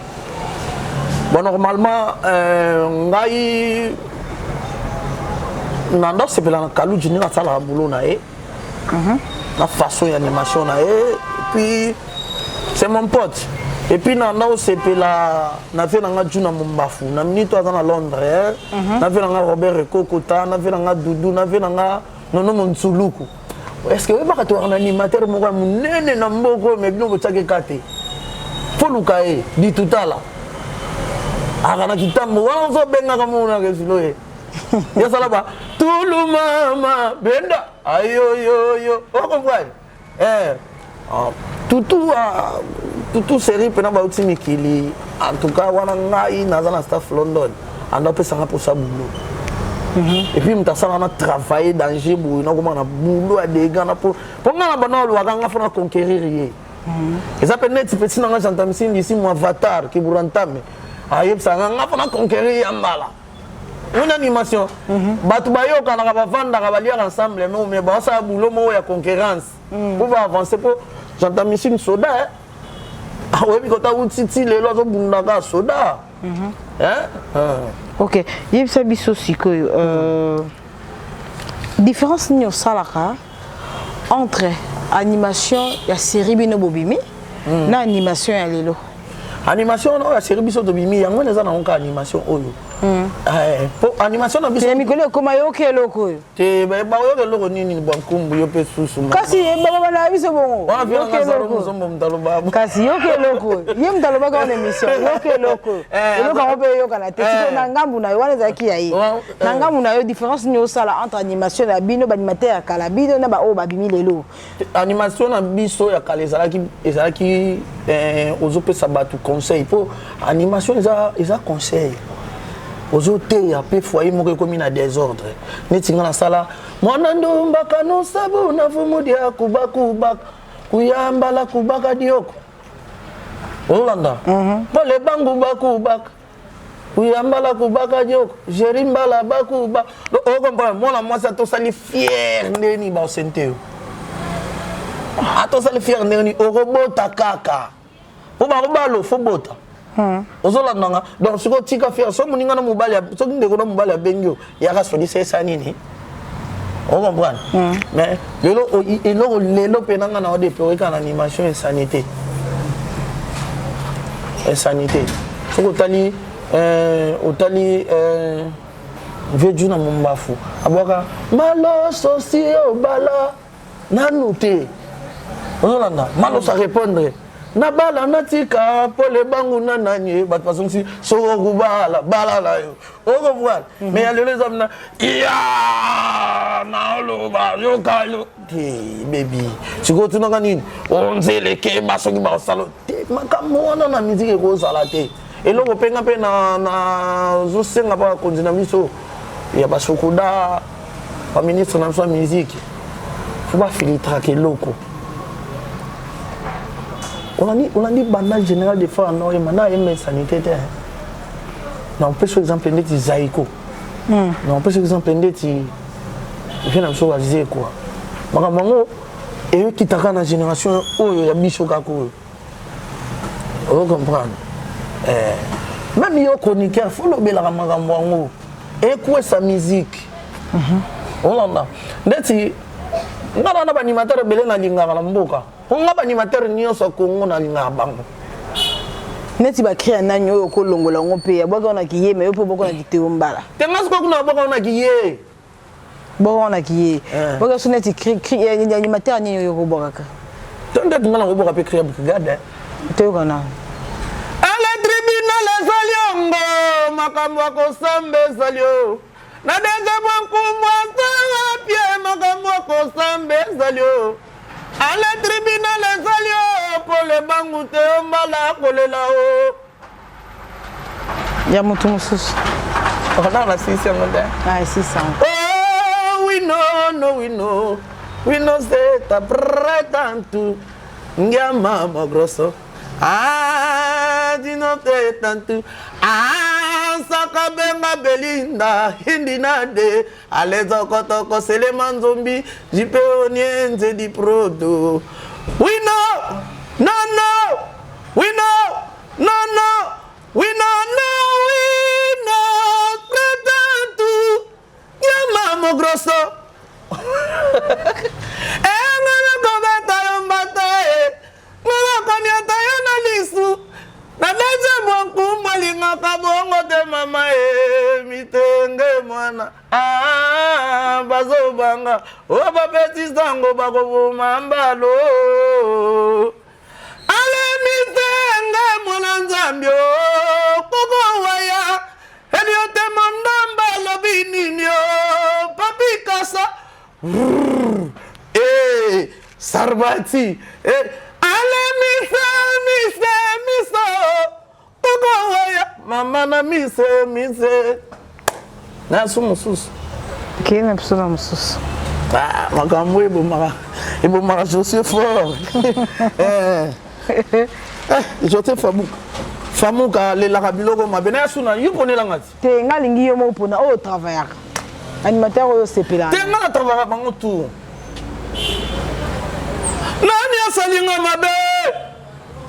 Bon normalement ngai nando sepela na Kalou Jini na sala boulot na ye. La façon d'animation na ye et puis c'est mon pote. Et puis nando sepela na fait nga Juna Mumbafu na minito à Londres. Na fait nga Robert Kokota, na fait nga Doudou, na fait nga Nono Monsuluku. Est-ce que vous pas toi un animateur mo ka munene na mboko mais bino botake kate. Foluka e di tutala. Akana kitambo wana so benga kamuna kesuloye. Ya salaba tulu mama benda ayo yo on comprend tutu série pena ba uti mikili en tout cas wana ngai nazana staff London anda pesa nga pour ça boulot et puis mtasala na travailler dans Djibouti na comment na boulot a des gars na pour nga bana lo nga fona conquérir ye ça peut net petit na nga j'entends ici mon avatar qui burantame ayeb ça nga fona conquérir yambala une animation batu bayoka na ba vanda ka balia ensemble mais ba ça boulot mo ya concurrence pour avancer pour j'entends missing soda ah oui quand tu titi les lois bundaka soda ok yebisa biso sikoyo différence ni osalaka entre animation ya série bino bobimi na animation ya lelo animation no ya série biso tobimi yango neza na onka animation oyo po animation na biso ya mikolo koma yoke eloko te ba yoke eloko nini bankumbu yo pe susu kasi baba na biso bongo yoke eloko mtaloba kasi yoke eloko ye mtaloba ka na émission yoke eloko eloko ngo pe yoka na te siko na ngambu na yo wana zaki ya yi na ngambu na yo différence ni osala entre animation ya bino ba animateur ya kala bino na ba o ba bimi lelo animation na biso ya kala ezalaki ozopesa batu conseil po animation eza conseil ozote ya pe foyer moko komi na désordre neti nga na sala mwana ndomba kano sabu na fumu dia kubakuba kuyambala kubaka dioko olanda pole bangu bakubaka kuyambala kubaka dioko jerimbala bakuba o comprendre mwana mwasi to sali fier ndeni ba senteo ato sali fier ndeni orobota kaka po ba robalo fobota ozolandanga donc siko tika faire so muninga na mobali so ndeko na mobali bengyo yaka soli sesa nini on comprend mais lelo penanga na ode pe ka na animation et sanité siko tali veju na mombafu abwaka malo socio bala nanute ozolanda malo sa répondre na bala natika pole bangu na nanye bat façon si so kubala bala la yo o revoir mais ya les hommes na ya na lo ba yo kalo ti baby siko tuna kanini onzele ke basoki ba salo te makambo na musique ko sala te eloko penga pe na zo senga ba konzina miso ya basokuda ba ministre na so musique faut pas filtrer ke loko on a dit bandage général de fois non maintenant il sanité non on peut par exemple ndeti Zaiko non on peut par exemple ndeti vient na so azier quoi makambo et qui taka na génération oyo ya biso kako on comprendre même yo chroniqueur faut lobela makambo ngo et quoi sa musique on l'a ndeti ngaba na ba animateur belé na lingaka na mboka nga ba animateur nyonso Kongo na linga bango neti ba créer na nyo ko longola ngo pe ya boka na kiye me yo pe boka na kiteo mbala te ngas ko kuna boka na kiye boka na kiye boka so neti créer animateur nyo yo ko boka ka tonde ngala ngo boka pe créer brigade te yo kana ala tribunal saliongo makambo ko sambe salio na denga bankumwa tawa pie makambo ko sambe salio à la tribunal salio pour les bangu te mbala kolela o ya mutu mususu on a 600 ah 600 oh we know c'est ta pretantu ngama mo grosso ah dino te tantu ah sakabenga belinda hindinade alezo kotoko selema nzombi jipe onienze di prodo we know pretantu ngama mo grosso engana kobeta yombata ngana konyata yana lisu na deje bonku malinga kabongo te mama mitenge mwana bazobanga oba beti zango bakobuma mbalo ale mitenge mwana nzambio koko waya eliote mondamba lobininio papi kasa sarbati ale mise koko waya mama na mise na sumususu kina psula mususu makambo ebomaka je suis fort je te famuka lelaka biloko mabe na ya suna yo ponelanga ti te nga lingi yo mo pona oyo travaillaka animateur oyo sepela te nga na travaillaka bango tout nani salinga mabe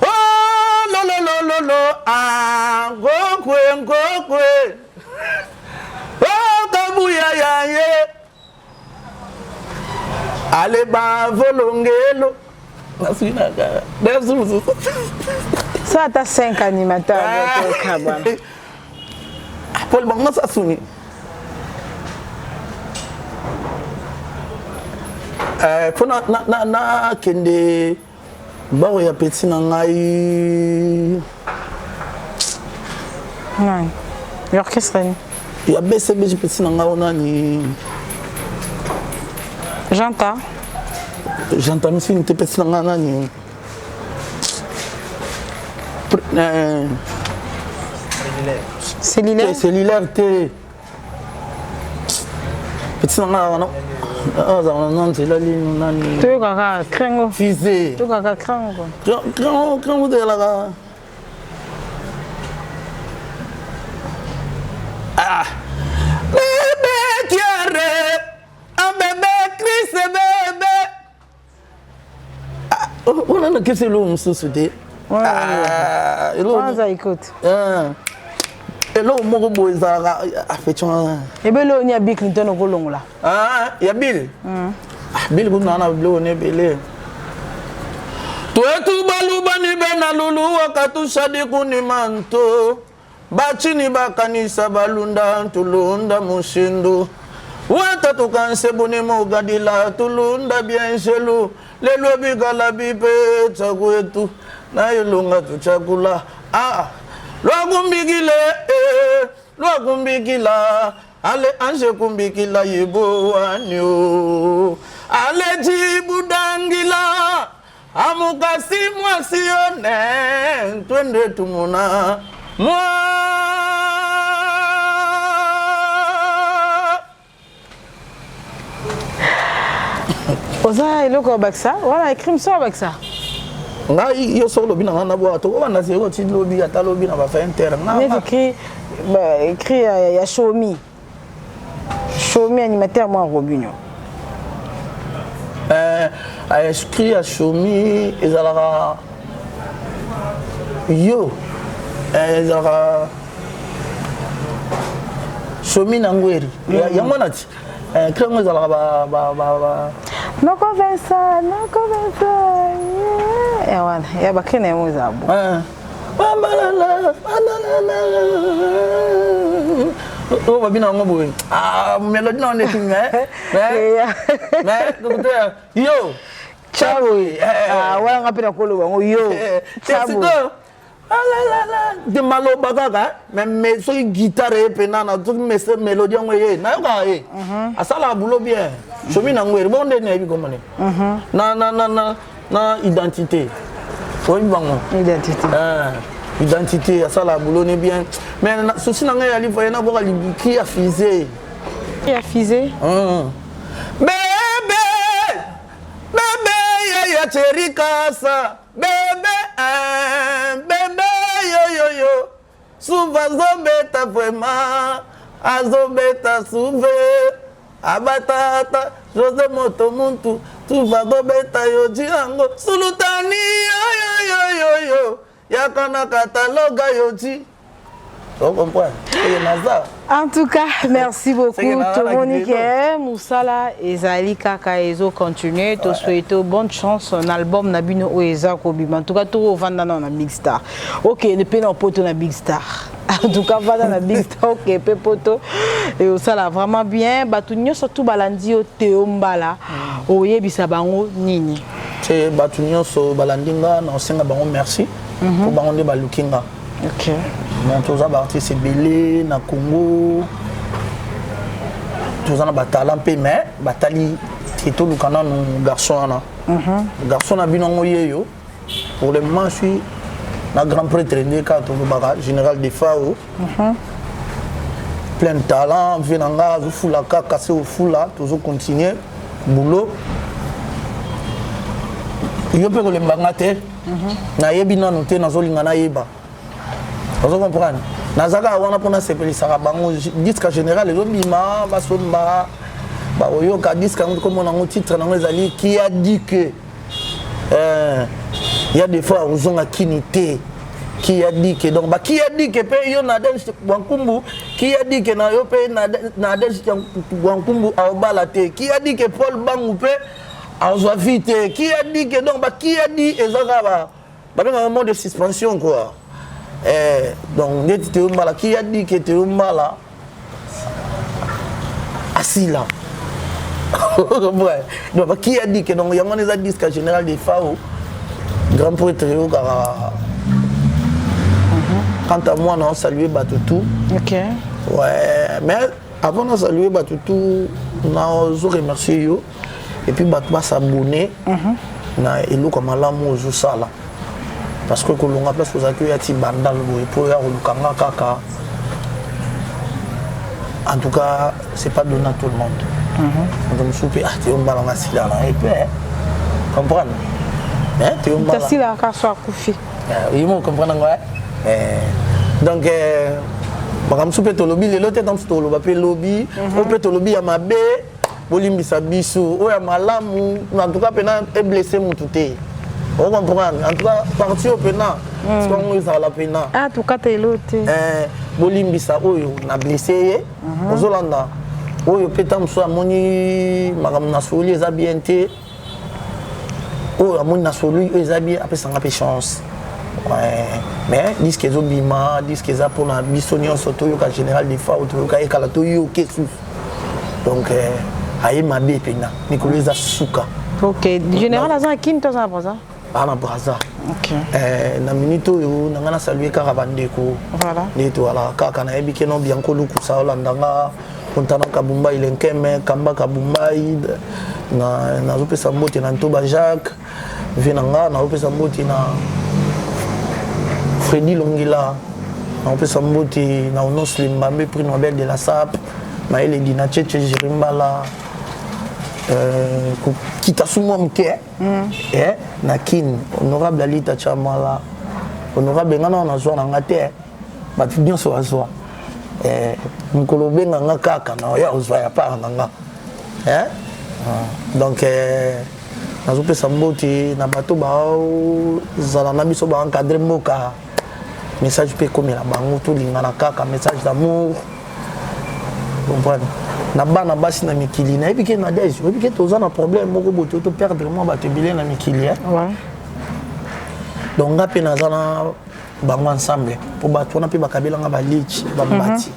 oh lo lo lo lo lo ah ngokwe oh kabuya ya ye ale ba volongelo nasina ka desu ça t'as 5 animateurs avec Kabana Paul Bango ça suni faut na kende bao ya petit na ngai non l'orchestre ya BCB petit na ngai onani j'entends si n'était petit na ngai nani cellulaire te petit na ngai non non c'est la ligne nani tu kaka krengo fisé tu kaka krengo krengo de la ah bébé tiare un bébé Chris bébé ah on a que c'est l'homme sous-soudé ah l'homme ça écoute et là on m'a beau ça a fait chouin et ben là on y a Bill Clinton au long là ah y a Bill Bill vous n'en avez pas né belé toi tu balu bani bena lulu wakatu shadi kuni manto bachini bakanisa balunda tulunda mushindu wata tukanse buni mogadila tulunda bien chelou le lobi galabi pe chakwetu na yulunga tuchakula ah Lwakumbikila ale anje kumbikila yebo anyo ale jibudangila amukasi mwasione twende tumuna mwa oza eloko baksa wala écrit ça baksa nga yo solo lobi na na boato ko bana se ko ti lobi ata lobi na ba fa inter nga mais écrit ya Shomi animateur moi Robinho a écrit à Shomi ezalaka yo ezalaka Shomi nangweri yango nati krengo ezalaka ba noko Vincent wana ya bakene ya muzabo oh babina ngobo ah melody na ne kinga mais docteur yo chaboy ah wala ngapina kolo bango yo chaboy de malo bagaka mais so guitare penana tout mais mélodie ngoye na yoka asala boulot bien Shomi na ngweri bonde ne bi komane na identité oui bango identité asala boulot ne bien mais souci na ngai ali voyer na boka libiki a fisé bébé ya cherikasa bébé yo souva zombeta vraiment azobeta souve abatata José Moto muntu tuva gobeta yo jiango sulutani yo yakana kataloga yo ji tu comprends en tout cas merci beaucoup Monique Moussala et Zali Kaka Ezo continue to souhaite bonne chance un album Nabino Oeza Kobima en tout cas tout vanda na Big Star OK ne pe na poto na Big Star en tout cas vanda na Big Star OK pe poto et ça là vraiment bien batu nyo surtout balandi o teombala oyebisa bango nini c'est batu nyo so balandinga na senga bango merci pour bango de balukinga OK bon tous les artistes belé na Congo tous les talent pe mais batali tout le canon garçon na garçon na binongo yeyo pour le moment je suis na grand prêtre de Kato Baba général de Fao plein de talent venanga fula casser au fula toujours continuer boulot yo pe ko le mbangate na yebi na noté na zolinga na yeba. Vous comprenez? Nazaka wana pona sepeli saka bango disque général et lobima basomba ba oyoka disque comme on a un titre na ezali qui a dit que Il y a des fois où on a kinité qui a dit que donc qui a dit que paye on a des Wankumbu qui a dit que na yo paye na des Wankumbu a balate qui a dit que Paul Bangu paye a vite qui a dit que donc qui a dit ezaka ba un moment de suspension quoi donc qui a dit que tu es malade assis là donc qui a dit que donc il y a un disque général des FAO grand prêtre quant à moi on salué Batutu ok ouais mais avant de saluer Batutu on a remercié yo et puis Batutu s'abonner na elo comme alamu zo sala parce que kolonga place aux accueils ya ti bandal boy pour ya kolukanga kaka en tout cas c'est pas donné à tout le monde donc souper tu on balanga sila là et puis comprendre tu on balanga sila ka so akufi ils vont comprendre quoi donc bakam souper to lobby le tête dans to lobby pe lobby on peut to lobby ya mabe bolimbisa biso o ya malamu en tout cas pena est blessé mututé on comprend en tout cas parti au pena parce qu'on est à la pena ah tout cas t'es l'autre bolimbisa oyo na blessé ozolanda oyo peta mso amoni magam na soli eza bien te oyo amoni na soli eza bien après ça ngapé chance ouais mais disque ezobima disque eza pona biso nyonso toyoka général des fois toyoka ekala toyoka sous donc aye mabe pena nikolo eza suka ok général aza kin to za braza ana braza ok na minute oyo nanga na saluer kaka bandeko voilà neto ala kaka na yebi keno bien ko luku sa olandanga kontana kabumba ile nkeme kamba kabumba na zopesa mbote na ntoba Jacques vinanga na zopesa mbote na Freddy Longila na zopesa mbote na Onos Limbambe prix Nobel de la SAP na ele dina Cheche Jirimbala Kitasumo mke na kin honorable Alita Chamala honorable ngana na zwa na ngate batu bien so azwa mukolo benga ngaka na ya uzwa ya pa nga donc nazo pesa mboti na bato ba zala na biso ba encadrer mboka message pe comme la bango to lingana kaka message d'amour comprendre na bana basi na mikili na ebike na des ebike toza na problème moko boto to perdre moi ba tebile na mikili ouais donc ngape na zana bango ensemble pour bato na pe bakabela nga ba lichi ba mbati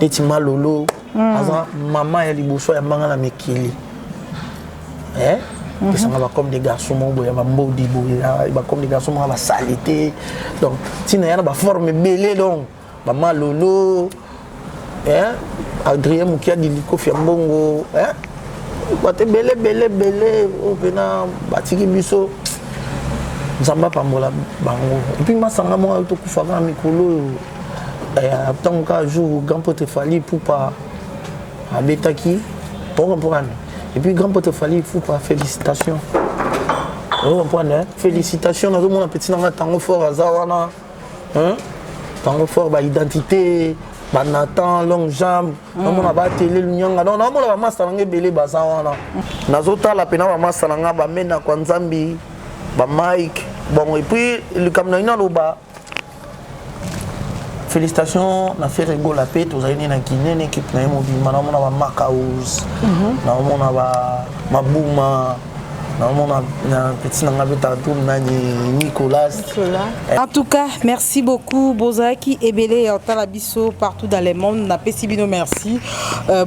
neti malolo aza mama ya liboso ya mbanga na mikili ça va comme des garçons il va mbodi il va comme des garçons va salité donc si na yana ba forme belé donc ba malolo Adrien Mukia diliko fiambongo bate belé o pena batiki biso nzamba pambola bango et puis masanga mo to kufaka mikolo tant qu'un jour grand pote fali pour pas abetaki pour comprendre et puis grand pote fali faut pas félicitations on comprend félicitations na mon petit na tango fort azawana tango fort ba identité ba Nathan long jambe on a ba télé lunyanga non on a master nga belé bazawana nazota la pena ba master nga ba mena kwa nzambi ba Mike bon et puis le kamnaina loba félicitations na fait rigolo la paix tous allez na Guinée l'équipe na mobile maintenant on a Macaus na on a Mabuma Nicolas. En tout cas, merci beaucoup Bozaki Ebele et Otalabiso partout dans le monde. Na pesibino merci.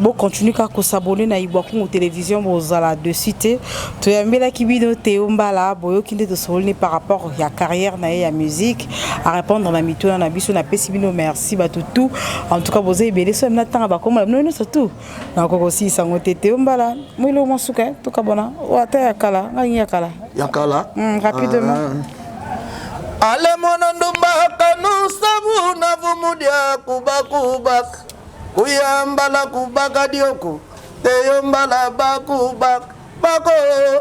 Bon continue à s'abonner na Iboakongo aux télévision Bozala de cité. Tu as mis la kibino Teombala boyo kinde de solne par rapport à la carrière na ya musique à répondre na mito na biso na pesibino merci batutu. En tout cas Bozaki Ebele so na tanga ba comme non surtout. Na ko aussi sango Teombala. Mwilo masuka to kabona. Wata ya kala Yakala rapidement ale mona ndumba kanu sabu na vumudia kubak kuyambala kubaka dioko teyombala bakubak bako